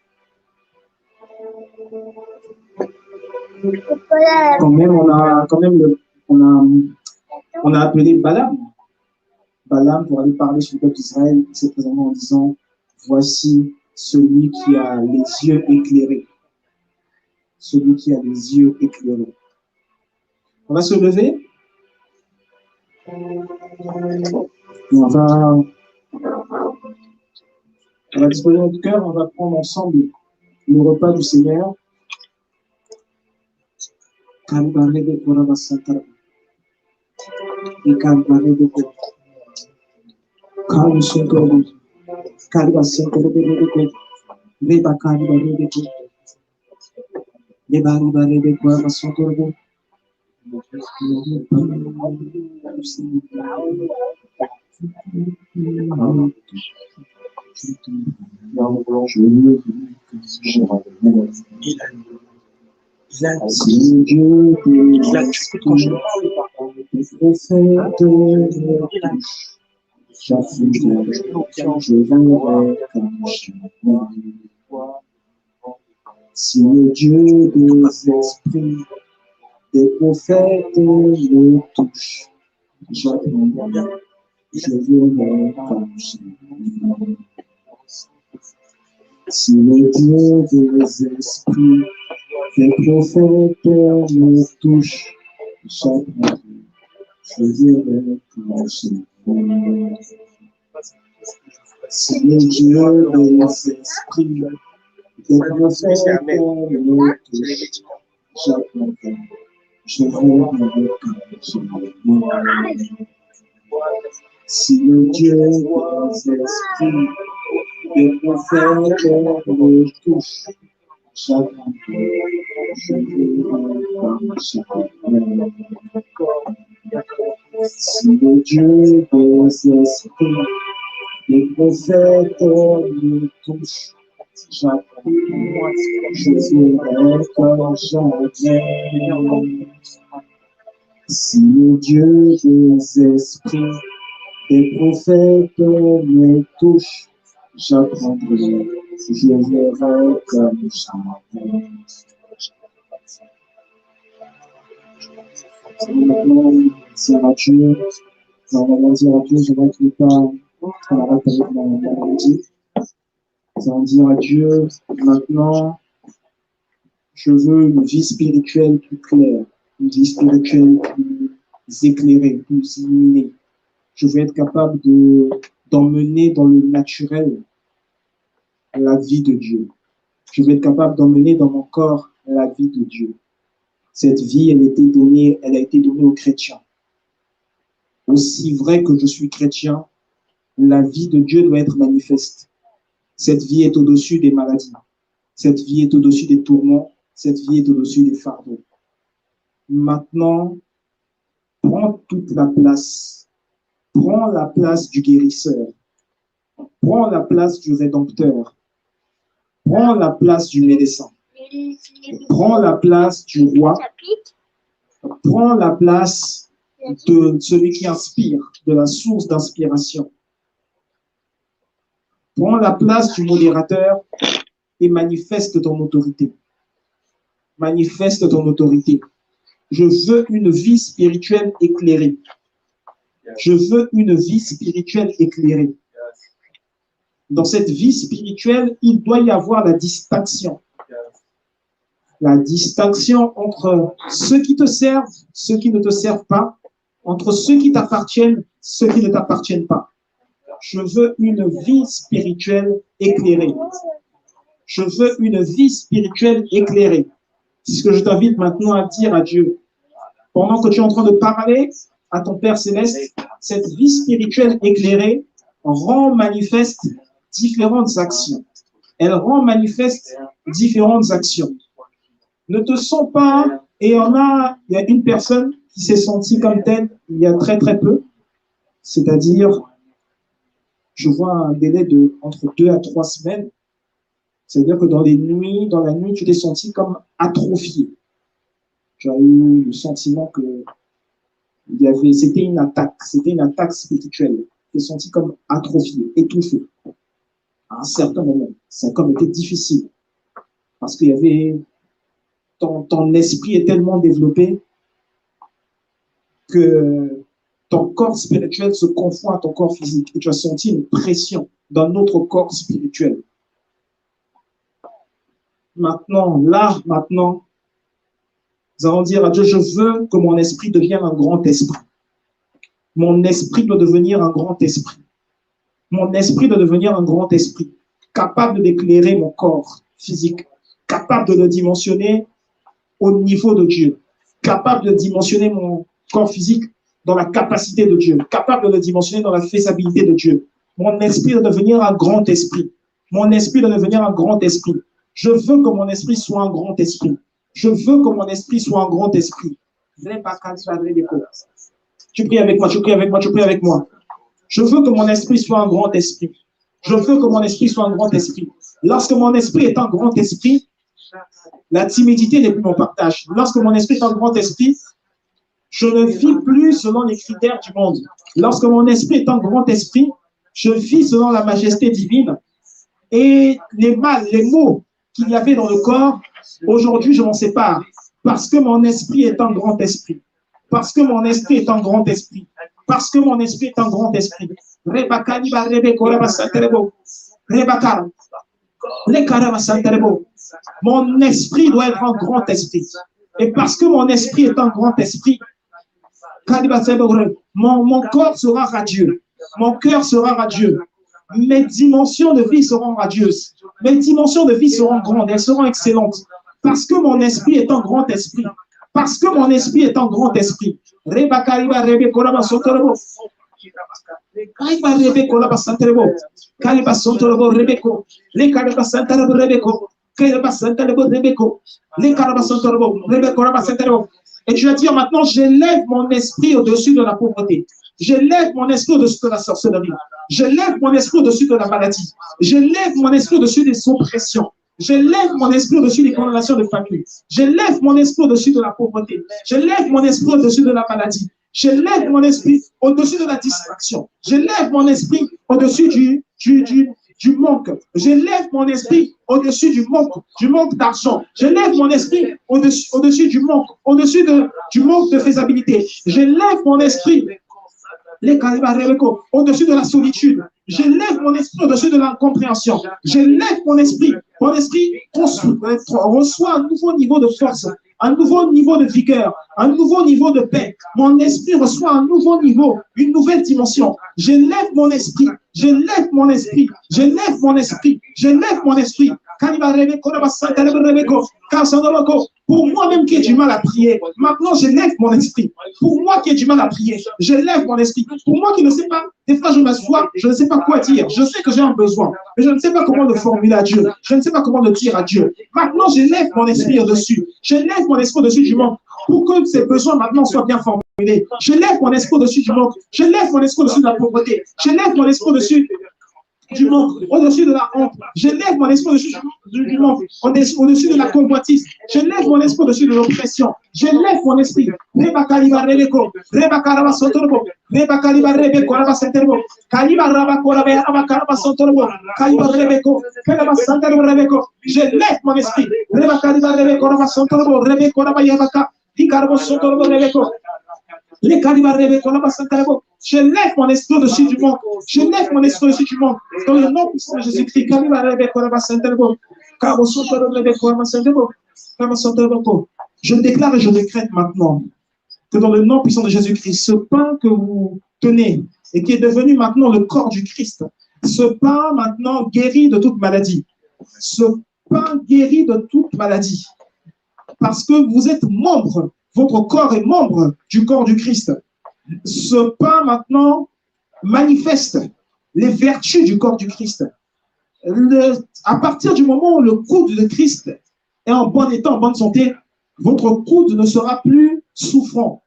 Quand même, on a appelé Balaam pour aller parler sur le peuple d'Israël. Il s'est présenté en disant, voici celui qui a les yeux éclairés. Celui qui a les yeux éclairés. On va se lever. Et on va disposer notre cœur, on va prendre ensemble le repas du Seigneur. Si le Dieu des esprits, des prophètes le touche, j'attendrai, je verrai comme Jésus. Si le Dieu des esprits, des prophètes me touche, j'attendrai, je verrai comme Jésus. Si le Dieu des esprits, des prophètes me touche, j'attendrai, je verrai comme Jésus. Si le Dieu des esprits, des prophètes me touche, j'attendrai, je verrai comme Jésus. Si le Dieu des esprits, des prophètes me touche, j'attendrai, je verrai comme Jésus. Si le Dieu des esprits, des prophètes me touche, j'apprendrai, je verrai comme jamais. Maintenant, dire à Dieu, on va dire à Dieu, je vais être pas, on arrête avec la maladie. Nous allons dire à Dieu, maintenant, je veux une vie spirituelle plus claire, une vie spirituelle plus éclairée, plus illuminée. Je veux être capable d'emmener dans le naturel la vie de Dieu. Je veux être capable d'emmener dans mon corps la vie de Dieu. Cette vie, elle a été donnée aux chrétiens. Aussi vrai que je suis chrétien, la vie de Dieu doit être manifeste. Cette vie est au-dessus des maladies. Cette vie est au-dessus des tourments. Cette vie est au-dessus des fardeaux. Maintenant, prends toute la place. Prends la place du guérisseur. Prends la place du Rédempteur. Prends la place du médecin. Prends la place du roi. Prends la place de celui qui inspire, de la source d'inspiration. Prends la place du modérateur et manifeste ton autorité. Manifeste ton autorité. Je veux une vie spirituelle éclairée. Je veux une vie spirituelle éclairée. Dans cette vie spirituelle, il doit y avoir la distinction. La distinction entre ceux qui te servent, ceux qui ne te servent pas, entre ceux qui t'appartiennent, ceux qui ne t'appartiennent pas. Je veux une vie spirituelle éclairée. Je veux une vie spirituelle éclairée. C'est ce que je t'invite maintenant à dire à Dieu. Pendant que tu es en train de parler à ton Père Céleste, cette vie spirituelle éclairée rend manifeste différentes actions. Elle rend manifeste différentes actions. Ne te sens pas, et il y a une personne qui s'est sentie comme telle il y a très très peu, c'est-à-dire, je vois un délai de entre 2 à 3 semaines, c'est-à-dire que dans la nuit, tu t'es senti comme atrophié. Tu as eu le sentiment que c'était une attaque spirituelle. Tu t'es senti comme atrophié, étouffé. À un certain moment, ça a comme été difficile, parce qu'il y avait ton esprit est tellement développé que ton corps spirituel se confond à ton corps physique et tu as senti une pression dans notre corps spirituel. Maintenant, nous allons dire à Dieu, je veux que mon esprit devienne un grand esprit. Mon esprit doit devenir un grand esprit. Mon esprit doit devenir un grand esprit, capable d'éclairer mon corps physique, capable de le dimensionner au niveau de Dieu, capable de dimensionner mon corps physique dans la capacité de Dieu, capable de le dimensionner dans la faisabilité de Dieu. Mon esprit doit devenir un grand esprit. Mon esprit doit devenir un grand esprit. Je veux que mon esprit soit un grand esprit. Je veux que mon esprit soit un grand esprit. Tu pries avec moi, tu pries avec moi, tu pries avec moi. Je veux que mon esprit soit un grand esprit. Je veux que mon esprit soit un grand esprit. Lorsque mon esprit est un grand esprit, la timidité n'est plus mon partage. Lorsque mon esprit est un grand esprit, je ne vis plus selon les critères du monde. Lorsque mon esprit est un grand esprit, je vis selon la majesté divine. Et les maux qu'il y avait dans le corps, aujourd'hui, je m'en sépare. Parce que mon esprit est un grand esprit. Parce que mon esprit est un grand esprit. Parce que mon esprit est un grand esprit. Mon esprit doit être un grand esprit. Et parce que mon esprit est un grand esprit, mon corps sera radieux. Mon cœur sera radieux. Mes dimensions de vie seront radieuses. Mes dimensions de vie seront grandes. Elles seront excellentes. Parce que mon esprit est un grand esprit. Parce que mon esprit est un grand esprit. Et tu vas dire maintenant, j'élève mon esprit au-dessus de la pauvreté. J'élève mon esprit au-dessus de la sorcellerie. J'élève mon esprit au-dessus de la maladie. J'élève mon esprit au-dessus des oppressions. J'élève mon esprit au-dessus des condamnations de famille. J'élève mon esprit au-dessus de la pauvreté. J'élève mon esprit au-dessus de la maladie. J'élève mon esprit au-dessus de la distraction. J'élève mon esprit au-dessus du manque. J'élève mon esprit au-dessus du manque d'argent. J'élève mon esprit au-dessus du manque, du manque de faisabilité. J'élève mon esprit au-dessus de la solitude. J'élève mon esprit au-dessus de l'incompréhension. J'élève mon esprit. Mon esprit reçoit un nouveau niveau de force, un nouveau niveau de vigueur, un nouveau niveau de paix. Mon esprit reçoit un nouveau niveau, une nouvelle dimension. J'élève mon esprit. J'élève mon esprit. J'élève mon esprit. J'élève mon esprit. Pour moi-même qui ai du mal à prier, maintenant j'élève mon esprit. Pour moi qui ai du mal à prier, j'élève mon esprit. Pour moi qui ne sais pas, des fois je m'assois, je ne sais pas quoi dire. Je sais que j'ai un besoin, mais je ne sais pas comment le formuler à Dieu. Je ne sais pas comment le dire à Dieu. Maintenant j'élève mon esprit au-dessus. J'élève mon esprit au-dessus du manque pour que ces besoins maintenant soient bien formulés. J'élève mon esprit au-dessus du manque. J'élève mon esprit au-dessus de la pauvreté. J'élève mon esprit au-dessus du manque, au-dessus de la honte. Je lève mon esprit au-dessus du manque, au-dessus de la convoitise. Je lève mon esprit au-dessus de l'oppression. Je lève mon esprit. Reba Kaliba Rebeko, Reba Karaba Sotorbo, Reba Kaliba Rebeko, Raba Senterbo, Kaliba Raba Korabe, Raba Karaba Sotorbo, Kaliba Rebeko, Raba Santerbo Rebeko. Je lève mon esprit. Reba Kaliba Rebeko, Raba Sotorbo, Rebeko, Raba Yabaka, Dikarbo Sotorbo Rebeko. Les Kaliba Rebeko, Raba Santerbo. Je lève mon esprit au-dessus du monde. Je lève mon esprit au-dessus du monde. Dans le nom puissant de Jésus-Christ, Kaliba Rebeko, Raba Senterbo, Kabo Sotorbo Rebeko, Raba Senterbo, Raba Sotorbo. Je déclare et je décrète maintenant que dans le nom puissant de Jésus-Christ, ce pain que vous tenez et qui est devenu maintenant le corps du Christ, ce pain maintenant guérit de toute maladie. Ce pain guérit de toute maladie. Parce que vous êtes membre, votre corps est membre du corps du Christ. Ce pain maintenant manifeste les vertus du corps du Christ. À partir du moment où le coude de Christ est en bon état, en bonne santé, votre coude ne sera plus souffrant.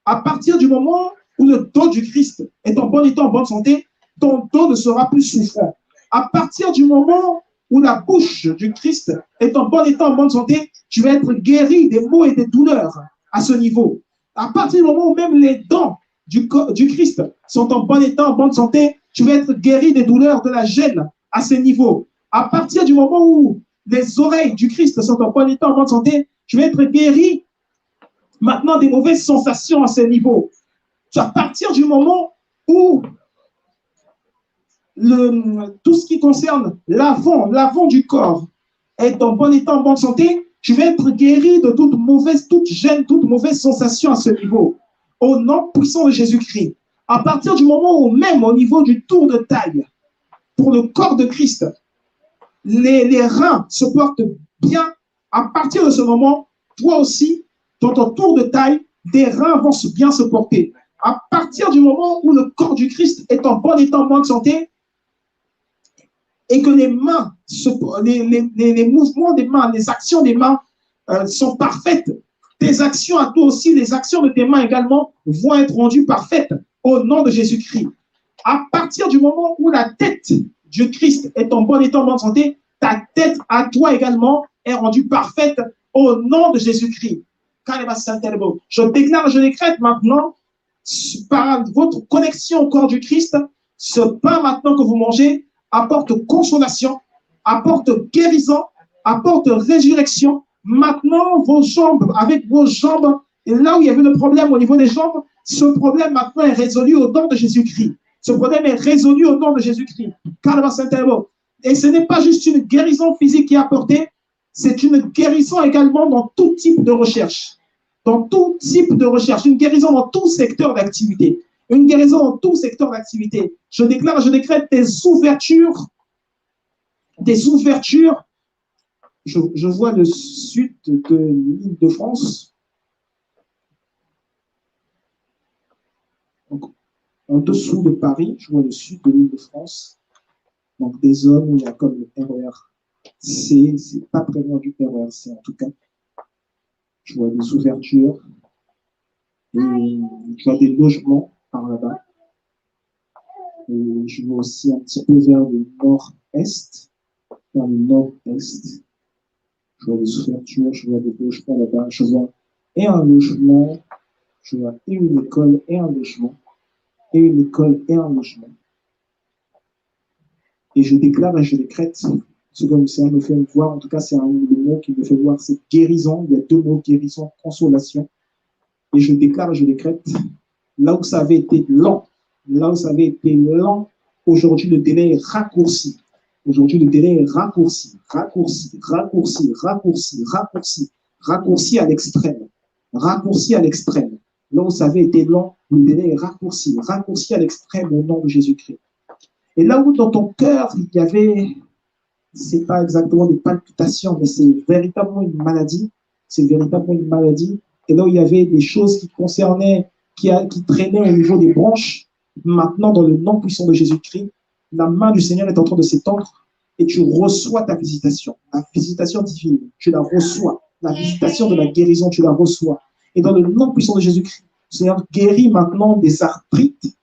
À partir du moment où le dos du Christ est en bon état, en bonne santé, ton dos ne sera plus souffrant. À partir du moment où la bouche du Christ est en bon état, en bonne santé, tu vas être guéri des maux et des douleurs à ce niveau. À partir du moment où même les dents du Christ sont en bon état, en bonne santé, tu vas être guéri des douleurs de la gêne à ce niveau. À partir du moment où les oreilles du Christ sont en bon état, en bonne santé, tu vas être guéri maintenant des mauvaises sensations à ce niveau. À partir du moment où tout ce qui concerne l'avant du corps est en bon état, en bonne santé, tu vas être guéri de toute gêne, toute mauvaise sensation à ce niveau. Au nom puissant de Jésus-Christ. À partir du moment où même au niveau du tour de taille, pour le corps de Christ, les reins se portent bien, à partir de ce moment, toi aussi, dans ton tour de taille, des reins vont bien se porter. À partir du moment où le corps du Christ est en bon état, en bonne santé, et que les mains, les mouvements des mains, les actions des mains sont parfaites, tes actions à toi aussi, les actions de tes mains également vont être rendues parfaites au nom de Jésus-Christ. À partir du moment où la tête du Christ est en bon état, en bonne santé, ta tête à toi également est rendue parfaite au nom de Jésus-Christ. Je déclare, je décrète maintenant, par votre connexion au corps du Christ, ce pain maintenant que vous mangez apporte consolation, apporte guérison, apporte résurrection. Maintenant, vos jambes, avec vos jambes, et là où il y avait le problème au niveau des jambes, ce problème maintenant est résolu au nom de Jésus-Christ. Ce problème est résolu au nom de Jésus-Christ. Et ce n'est pas juste une guérison physique qui est apportée, c'est une guérison également dans tout type de recherche. Dans tout type de recherche, une guérison dans tout secteur d'activité. Une guérison dans tout secteur d'activité. Je déclare, je décrète des ouvertures. Je vois le sud de l'île de France. Donc, en dessous de Paris, je vois le sud de l'île de France. Donc, des zones où il y a comme le RER-C, c'est pas très loin du RER-C en tout cas. Je vois des ouvertures. Et je vois des logements par là-bas. Et je vois aussi un petit peu vers le nord-est. Vers le nord-est. Je vois des ouvertures, je vois des logements là-bas. Je vois et un logement, je vois et une école et un logement. Et une école et un logement. Et je déclare et je décrète, ce que ça me fait voir, en tout cas c'est un mot qui me fait voir, c'est guérison. Il y a deux mots, guérison, consolation. Et je déclare et je décrète, là où ça avait été lent, aujourd'hui le délai est raccourci. Aujourd'hui le délai est raccourci à l'extrême. Raccourci à l'extrême. Là où ça avait été lent, le délai est raccourci à l'extrême au nom de Jésus-Christ. Et là où dans ton cœur, il y avait, c'est pas exactement des palpitations, mais c'est véritablement une maladie. Et là où il y avait des choses qui concernaient, qui traînaient au niveau des branches, maintenant, dans le nom puissant de Jésus-Christ, la main du Seigneur est en train de s'étendre et tu reçois ta visitation. La visitation divine, tu la reçois. La visitation de la guérison, tu la reçois. Et dans le nom puissant de Jésus-Christ, le Seigneur guérit maintenant des arthrites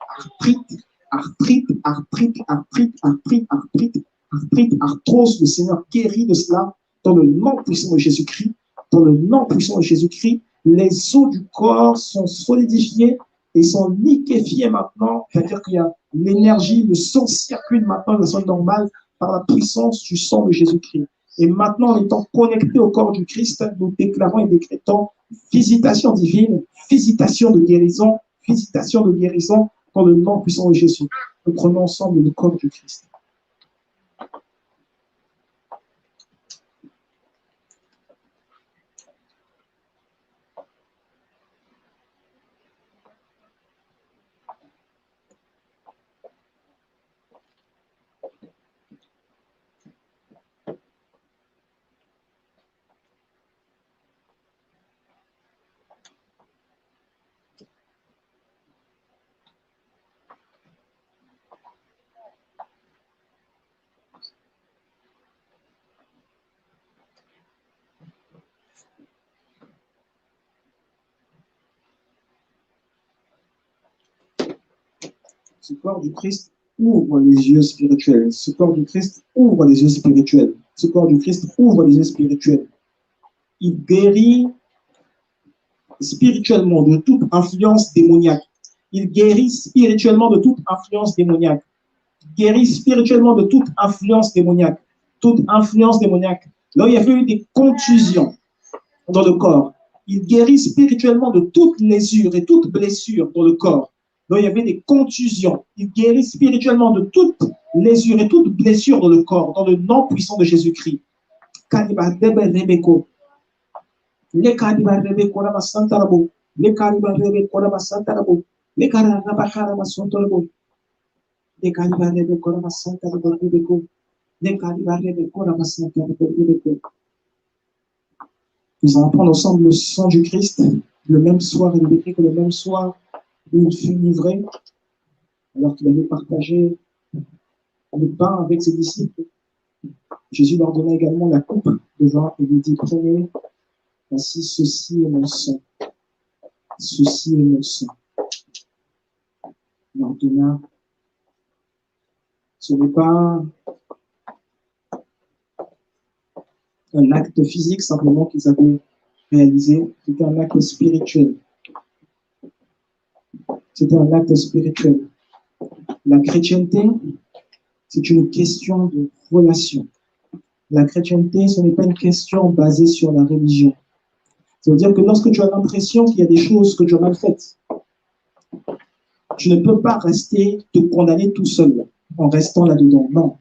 arthrite, arthrite, arthrite, arthrite, arthrite, arthrite, arthrose, le Seigneur guérit de cela dans le nom puissant de Jésus-Christ. Dans le nom puissant de Jésus-Christ, les os du corps sont solidifiés et sont liquéfiés maintenant. C'est-à-dire qu'il y a l'énergie, le sang circule maintenant de façon normale par la puissance du sang de Jésus-Christ. Et maintenant, en étant connectés au corps du Christ, nous déclarons et décrétons visitation divine, visitation de guérison dans le nom puissant de Jésus. Nous prenons ensemble le corps du Christ. Ce corps du Christ ouvre les yeux spirituels. Ce corps du Christ ouvre les yeux spirituels. Ce corps du Christ ouvre les yeux spirituels. Il guérit spirituellement de toute influence démoniaque. Il guérit spirituellement de toute influence démoniaque. Il guérit spirituellement de toute influence démoniaque. Toute influence démoniaque. Là, il y avait eu des contusions dans le corps. Il guérit spirituellement de toute lésure et toute blessure dans le corps. Donc, il y avait des contusions. Il guérit spirituellement de toute lésure et toute blessure dans le corps, dans le nom puissant de Jésus-Christ. Nous allons prendre ensemble le sang du Christ le même soir. Il est écrit que le même soir où il fut livré, alors qu'il avait partagé le pain avec ses disciples, Jésus leur donna également la coupe de vin et lui dit: prenez, ainsi ceci est mon sang. Ceci est mon sang. Il leur donna. Ce n'est pas un acte physique simplement qu'ils avaient réalisé, c'était un acte spirituel. C'était un acte spirituel. La chrétienté, c'est une question de relation. La chrétienté, ce n'est pas une question basée sur la religion. Ça veut dire que lorsque tu as l'impression qu'il y a des choses que tu as mal faites, tu ne peux pas rester te condamner tout seul en restant là-dedans. Non.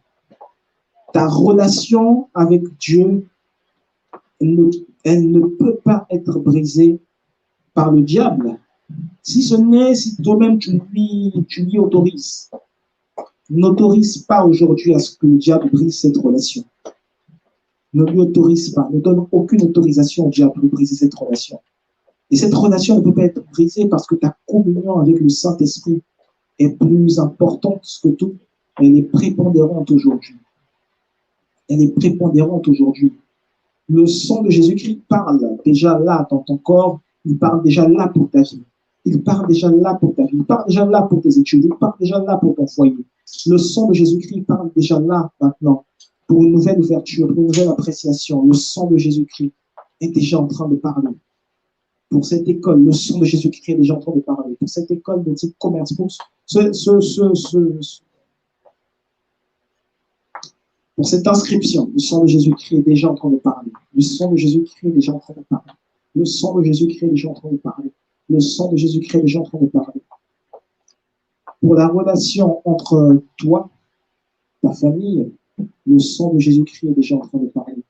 Ta relation avec Dieu, elle ne peut pas être brisée par le diable, si ce n'est si toi-même tu lui autorises. N'autorise pas aujourd'hui à ce que le diable brise cette relation. Ne lui autorise pas, ne donne aucune autorisation au diable de briser cette relation. Et cette relation ne peut pas être brisée parce que ta communion avec le Saint-Esprit est plus importante que tout. Elle est prépondérante aujourd'hui. Elle est prépondérante aujourd'hui. Le sang de Jésus-Christ parle déjà là dans ton corps, il parle déjà là pour ta vie. Il parle déjà là pour ta vie, il parle déjà là pour tes études, il parle déjà là pour ton foyer. Le sang de Jésus-Christ parle déjà là maintenant pour une nouvelle ouverture, pour une nouvelle appréciation. Le sang de Jésus-Christ est déjà en train de parler. Pour cette école, le sang de Jésus-Christ est déjà en train de parler. Pour cette école de type commerce, pour pour cette inscription, le sang de Jésus-Christ est déjà en train de parler. Le sang de Jésus-Christ est déjà en train de parler. Le sang de Jésus-Christ est déjà en train de parler. Le sang de Jésus-Christ est déjà en train de parler. Pour la relation entre toi, ta famille, le sang de Jésus-Christ est déjà en train de parler.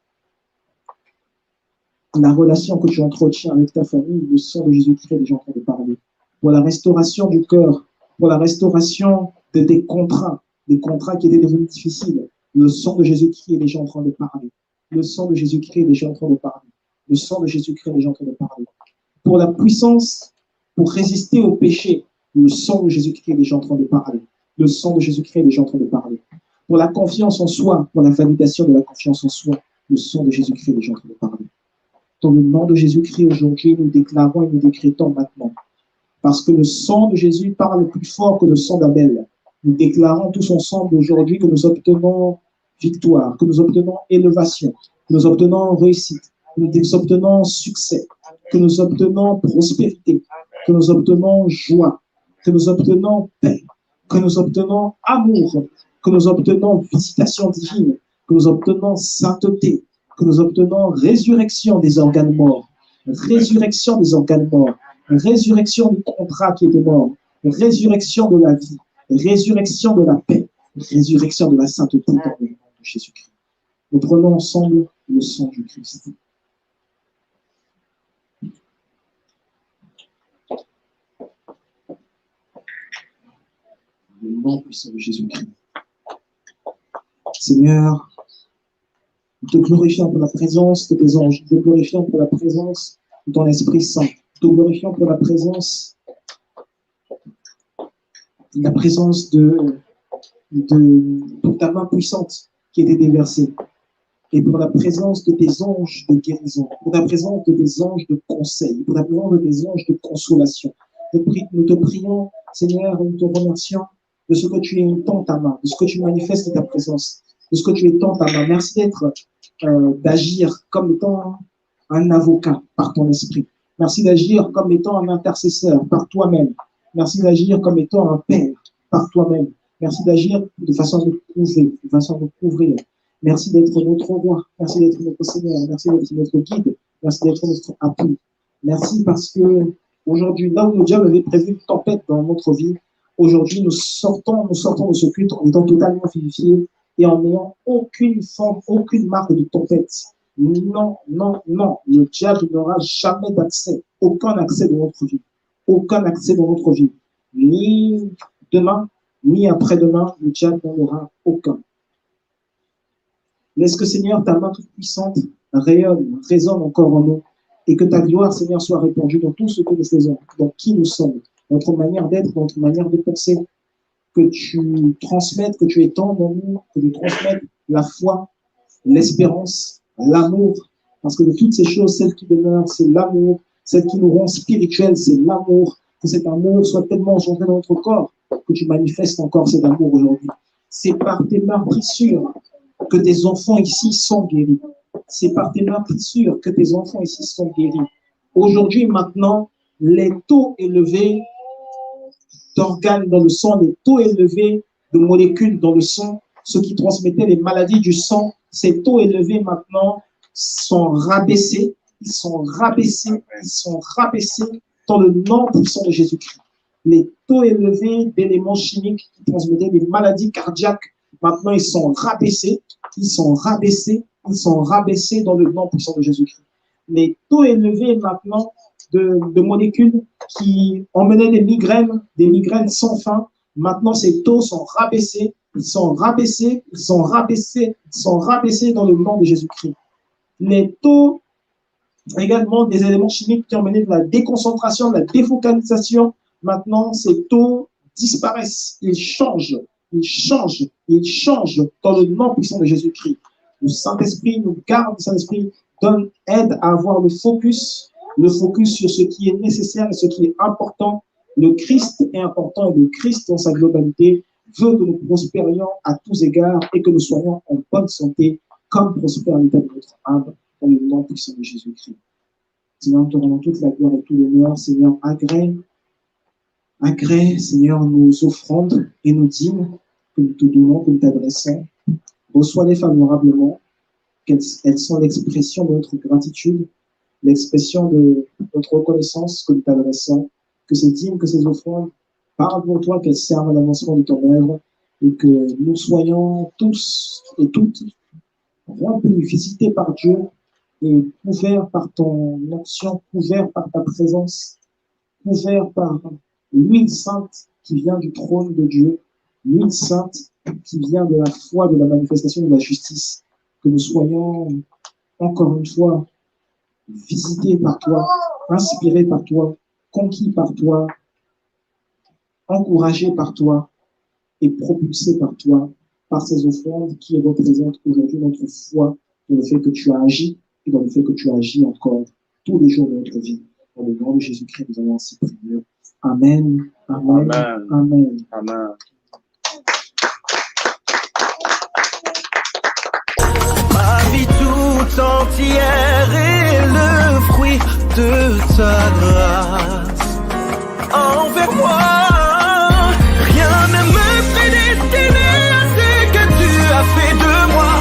La relation que tu entretiens avec ta famille, le sang de Jésus-Christ est déjà en train de parler. Pour la restauration du cœur, pour la restauration de tes contrats, des contrats qui étaient devenus difficiles, le sang de Jésus-Christ est déjà en train de parler. Le sang de Jésus-Christ est déjà en train de parler. Le sang de Jésus-Christ est déjà en train de parler. Pour la puissance, pour résister au péché, le sang de Jésus-Christ est déjà en train de parler. Le sang de Jésus-Christ est déjà en train de parler. Pour la confiance en soi, pour la validation de la confiance en soi, le sang de Jésus-Christ est déjà en train de parler. Dans le nom de Jésus-Christ, aujourd'hui, nous déclarons et nous décrétons maintenant. Parce que le sang de Jésus parle plus fort que le sang d'Abel. Nous déclarons tous ensemble aujourd'hui que nous obtenons victoire, que nous obtenons élévation, que nous obtenons réussite, que nous obtenons succès, que nous obtenons prospérité, que nous obtenons joie, que nous obtenons paix, que nous obtenons amour, que nous obtenons visitation divine, que nous obtenons sainteté, que nous obtenons résurrection des organes morts, résurrection des organes morts, résurrection du contrat qui était mort, résurrection de la vie, résurrection de la paix, résurrection de la sainteté dans le nom de Jésus-Christ. Nous prenons ensemble le sang du Christ. Le nom puissant de Jésus-Christ. Seigneur, nous te glorifions pour la présence de tes anges, nous te glorifions pour la présence de ton Esprit Saint, nous te glorifions pour la présence de ta main puissante qui était déversée, et pour la présence de tes anges de guérison, pour la présence de tes anges de conseil, pour la présence de tes anges de consolation. Nous te prions, Seigneur, et nous te remercions de ce que tu étends ta main, de ce que tu manifestes de ta présence, de ce que tu étends ta main. Merci d'agir comme étant un avocat par ton esprit. Merci d'agir comme étant un intercesseur par toi-même. Merci d'agir comme étant un père par toi-même. Merci d'agir de façon à nous couvrir, de façon à nous couvrir. Merci d'être notre roi. Merci d'être notre Seigneur. Merci d'être notre guide. Merci d'être notre appui. Merci parce que aujourd'hui, là où le diable avait prévu une tempête dans notre vie, aujourd'hui, nous sortons de ce culte en étant totalement vivifiés et en n'ayant aucune forme, aucune marque de tempête. Non, non, non. Le diable n'aura jamais d'accès, aucun accès dans notre vie. Aucun accès dans notre vie. Ni demain, ni après-demain, le diable n'en aura aucun. Laisse que, Seigneur, ta main toute puissante résonne encore en nous et que ta gloire, Seigneur, soit répandue dans tout ce que nous faisons, dans qui nous sommes, notre manière d'être, notre manière de penser, que tu transmettes, que tu étendes en nous, que tu transmettes la foi, l'espérance, l'amour, parce que de toutes ces choses, celle qui demeure, c'est l'amour, celle qui nous rend spirituels, c'est l'amour, que cet amour soit tellement engendré dans notre corps, que tu manifestes encore cet amour aujourd'hui. C'est par tes meurtrissures que tes enfants ici sont guéris. C'est par tes meurtrissures que tes enfants ici sont guéris. Aujourd'hui, maintenant, les taux élevés d'organes dans le sang, les taux élevés de molécules dans le sang, ceux qui transmettaient les maladies du sang, ces taux élevés maintenant sont rabaissés, ils sont rabaissés, ils sont rabaissés dans le nom puissant de Jésus-Christ. Les taux élevés d'éléments chimiques qui transmettaient des maladies cardiaques, maintenant ils sont rabaissés, ils sont rabaissés, ils sont rabaissés dans le nom puissant de Jésus-Christ. Les taux élevés maintenant de molécules qui emmenaient des migraines sans fin, maintenant ces taux sont rabaissés, ils sont rabaissés, ils sont rabaissés, ils sont rabaissés dans le nom de Jésus-Christ. Les taux également des éléments chimiques qui ont mené de la déconcentration, de la défocalisation, maintenant ces taux disparaissent, ils changent dans le nom puissant de Jésus-Christ. Le Saint-Esprit nous garde, le Saint-Esprit aide à avoir le focus sur ce qui est nécessaire et ce qui est important. Le Christ est important et le Christ dans sa globalité veut que nous prospérions à tous égards et que nous soyons en bonne santé comme prospère l'état de notre âme dans le nom puissant de Jésus-Christ. Seigneur, nous te rendons toute la gloire et tout l'honneur. Seigneur, agrée, Seigneur, nos offrandes et nos dîmes que nous te donnons, que nous t'adressons. Reçois-les favorablement, qu'elles sont l'expression de notre gratitude, l'expression de notre reconnaissance que nous t'adressons, que ces dîmes, que ces offrandes parlent pour toi, qu'elles servent à l'avancement de ton œuvre et que nous soyons tous et toutes remplis, visités par Dieu et couverts par ton onction, couverts par ta présence, couverts par l'huile sainte qui vient du trône de Dieu, l'huile sainte qui vient de la foi, de la manifestation de la justice, que nous soyons encore une fois visités par toi, inspirés par toi, conquis par toi, encouragés par toi et propulsés par toi, par ces offrandes qui représentent aujourd'hui notre foi dans le fait que tu as agi et dans le fait que tu agis encore tous les jours de notre vie. Dans le nom de Jésus-Christ, nous allons ainsi prier. Amen. Amen. Amen. Amen. Amen. toute entière est le fruit de ta grâce. Envers moi, rien ne me prédestiné à ce que tu as fait de moi.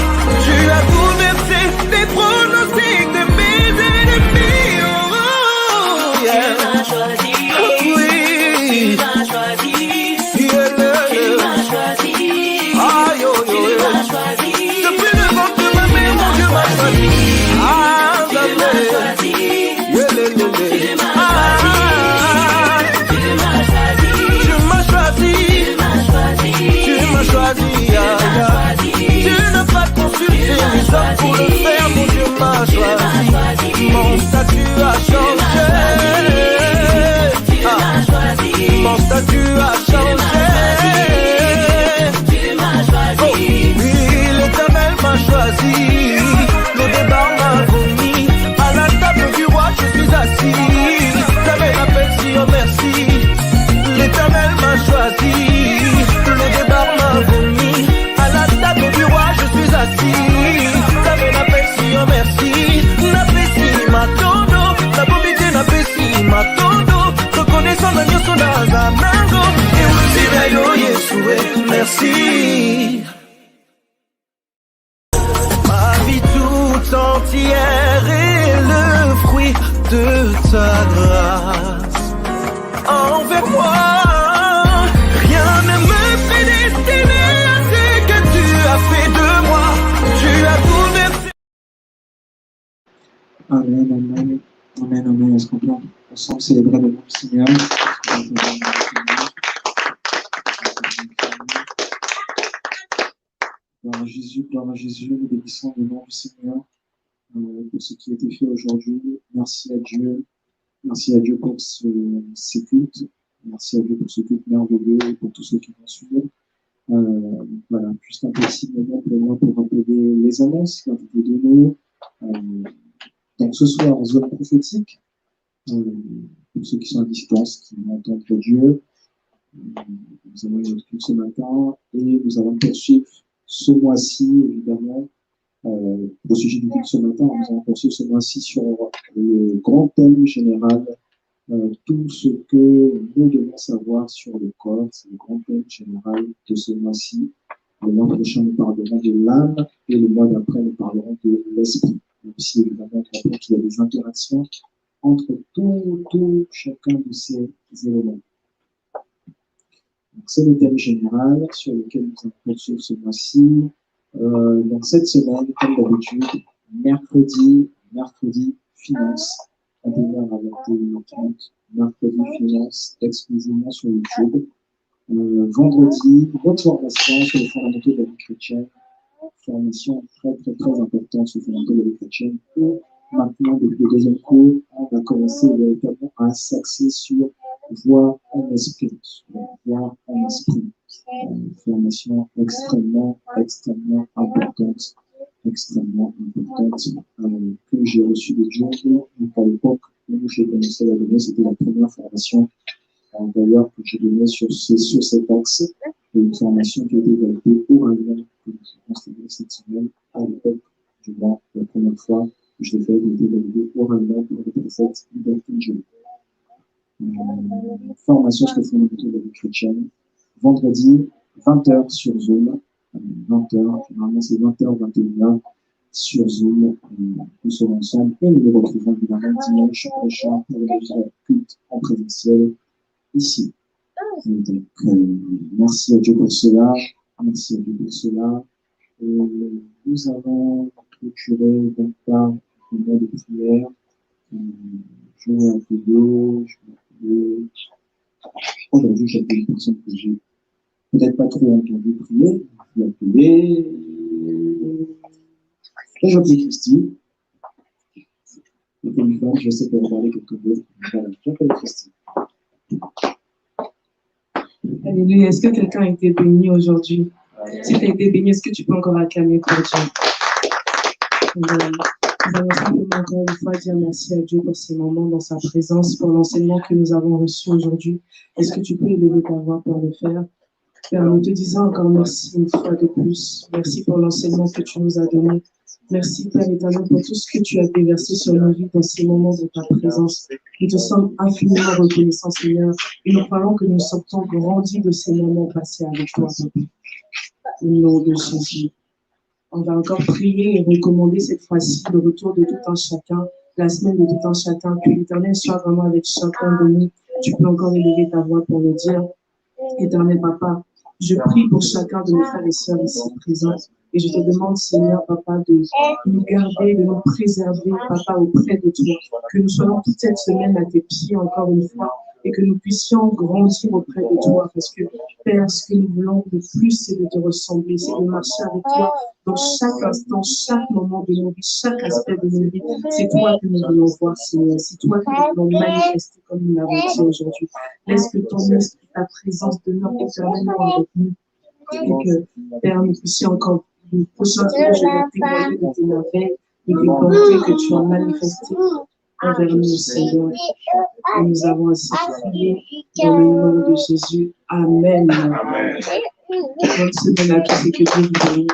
Tu as bouleversé les pronostics de mes ennemis. Oh, yeah. Tu m'as choisi, oui. Tu m'as choisi, yeah. Tu m'as choisi, aïe, oh, tu m'as choisi. Depuis le ventre de ma mère, mon Dieu m'a choisi. Ah, tu m'as choisi, tu m'as tu n'as pas consulté les hommes pour le faire, mon Dieu m'a choisi. Mon statut a changé. Mon statut a changé. Oh, oui, l'Éternel m'a choisi. Le débat m'a vomi. À la table du roi, je suis assis. J'avais la paix, si oh merci. L'Éternel m'a choisi. Le débat m'a vomi. À la table du roi, je suis assis. T'avais la paix, si oh merci. N'apprécie ma tono. La bobité n'apprécie ma tono. Reconnaissant la nyoso na zanango. Et aussi d'ailleurs, Yeshua, merci. Ma vie toute entière est le fruit de ta grâce. Envers moi, rien ne me prédestiné à ce que tu as fait de moi. Tu as bouleversé. Amen, amen, amen, amen. Est-ce qu'on peut ensemble célébrer le nom du Seigneur? Gloire à Jésus, nous bénissons le nom du Seigneur pour ce qui a été fait aujourd'hui. Merci à Dieu pour ces cultes. Merci à Dieu pour ce culte merveilleux et pour tous ceux qui vont suivre. Voilà, juste un petit moment pour moi pour rappeler les annonces qui ont été données. Donc ce soir, en zone prophétique, pour ceux qui sont à distance, qui vont entendre Dieu, nous avons eu notre culte ce matin et nous allons poursuivre ce mois-ci, évidemment, au sujet du culte ce matin, nous allons poursuivre ce mois-ci sur le grand thème général, tout ce que nous devons savoir sur le corps. C'est le grand thème général de ce mois-ci. Le mois prochain, nous parlerons de l'âme et le mois d'après, nous parlerons de l'esprit. Même si, évidemment, on comprend qu'il y a des interactions entre tout chacun de ces éléments. C'est le thème général sur lequel nous allons poursuivre ce mois-ci. Donc cette semaine, comme d'habitude, mercredi, finance, 21h à 21h30, mercredi, finance, exclusivement sur YouTube. Vendredi, votre formation sur les fondamentaux de la vie chrétienne, formation très importante sur les fondamentaux de la vie chrétienne. Et maintenant, depuis le deuxième cours, on va commencer véritablement à s'axer sur voir en esprit. Voir en esprit. Une formation extrêmement importante, que j'ai reçue de Dieu. Donc à l'époque où j'ai commencé à la donner, c'était la première formation d'ailleurs que j'ai donnée sur cet axe. Une formation qui a été validée oralement, que j'ai constaté cette semaine à l'époque du mois, la première fois que je l'ai fait, elle a été validée oralement pour les préceptes d'Intelligence. Formation sur les fondamentaux de la vie chrétienne. Vendredi, 20h sur Zoom. 20h, généralement c'est 20h, 21h sur Zoom. Nous serons ensemble et nous nous retrouvons évidemment dimanche prochain pour notre culte en présentiel ici. Donc, merci à Dieu pour cela. Merci à Dieu pour cela. Nous allons clôturer donc par un moment de prière. Jouer un peu d'eau, aujourd'hui, j'ai des personnes que j'ai peut-être pas trop entendu prier. Je vais appeler. Et je prie Christy. Je sais qu'elle va parler quelque chose. Voilà, j'appelle Christy. Alléluia. Est-ce que quelqu'un a été béni aujourd'hui? Si tu as été béni, est-ce que tu peux encore acclamer pour Dieu? Nous allons simplement encore une fois dire merci à Dieu pour ces moments dans sa présence, pour l'enseignement que nous avons reçu aujourd'hui. Est-ce que tu peux élever ta voix pour le faire? Père, nous te disons encore merci une fois de plus. Merci pour l'enseignement que tu nous as donné. Merci, Père éternel, pour tout ce que tu as déversé sur nos vies dans ces moments de ta présence. Nous te sommes infiniment reconnaissants, Seigneur, et nous croyons que nous sortons grandis de ces moments passés avec toi, Papa. Au nom de Jésus. On va encore prier et recommander cette fois-ci le retour de tout un chacun, la semaine de tout un chacun, que l'Éternel soit vraiment avec chacun de nous. Tu peux encore élever ta voix pour le dire. Éternel Papa, je prie pour chacun de mes frères et sœurs ici présents. Et je te demande, Seigneur, Papa, de nous garder, de nous préserver, Papa, auprès de toi. Que nous soyons toute cette semaine à tes pieds, encore une fois, et que nous puissions grandir auprès de toi. Parce que, Père, ce que nous voulons le plus, c'est de te ressembler, c'est de marcher avec toi dans chaque instant, chaque moment de nos vies, chaque aspect de nos vies. C'est toi que nous voulons voir, Seigneur. C'est toi que nous voulons manifester comme nous l'avons dit aujourd'hui. Laisse que ton esprit, ta présence demeure éternellement avec nous. Et que, Père, nous puissions encore le prochain jour, je vais témoigner de tes merveilles et des bontés que tu as manifestées envers nous, Seigneur. Et nous avons ainsi prié dans le nom de Jésus. Amen. Bonne semaine à tous et que Dieu vous bénisse.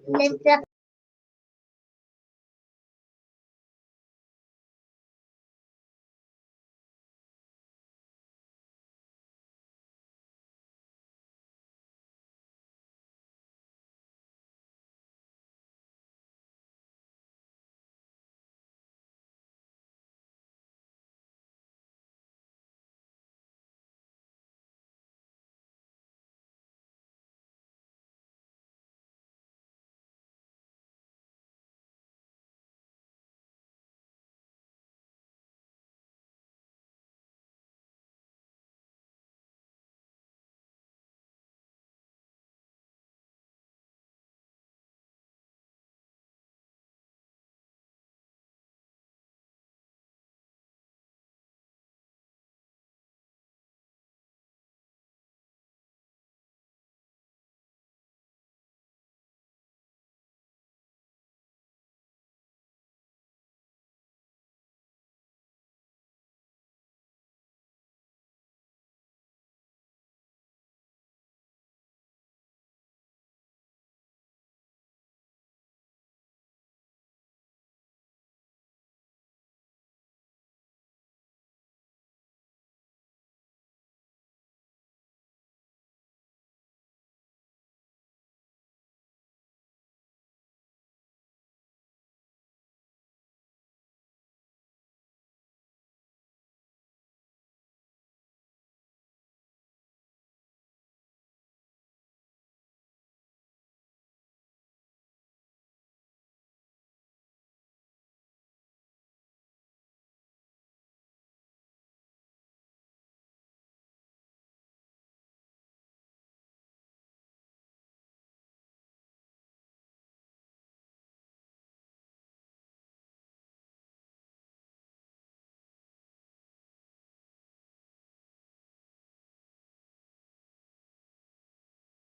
Me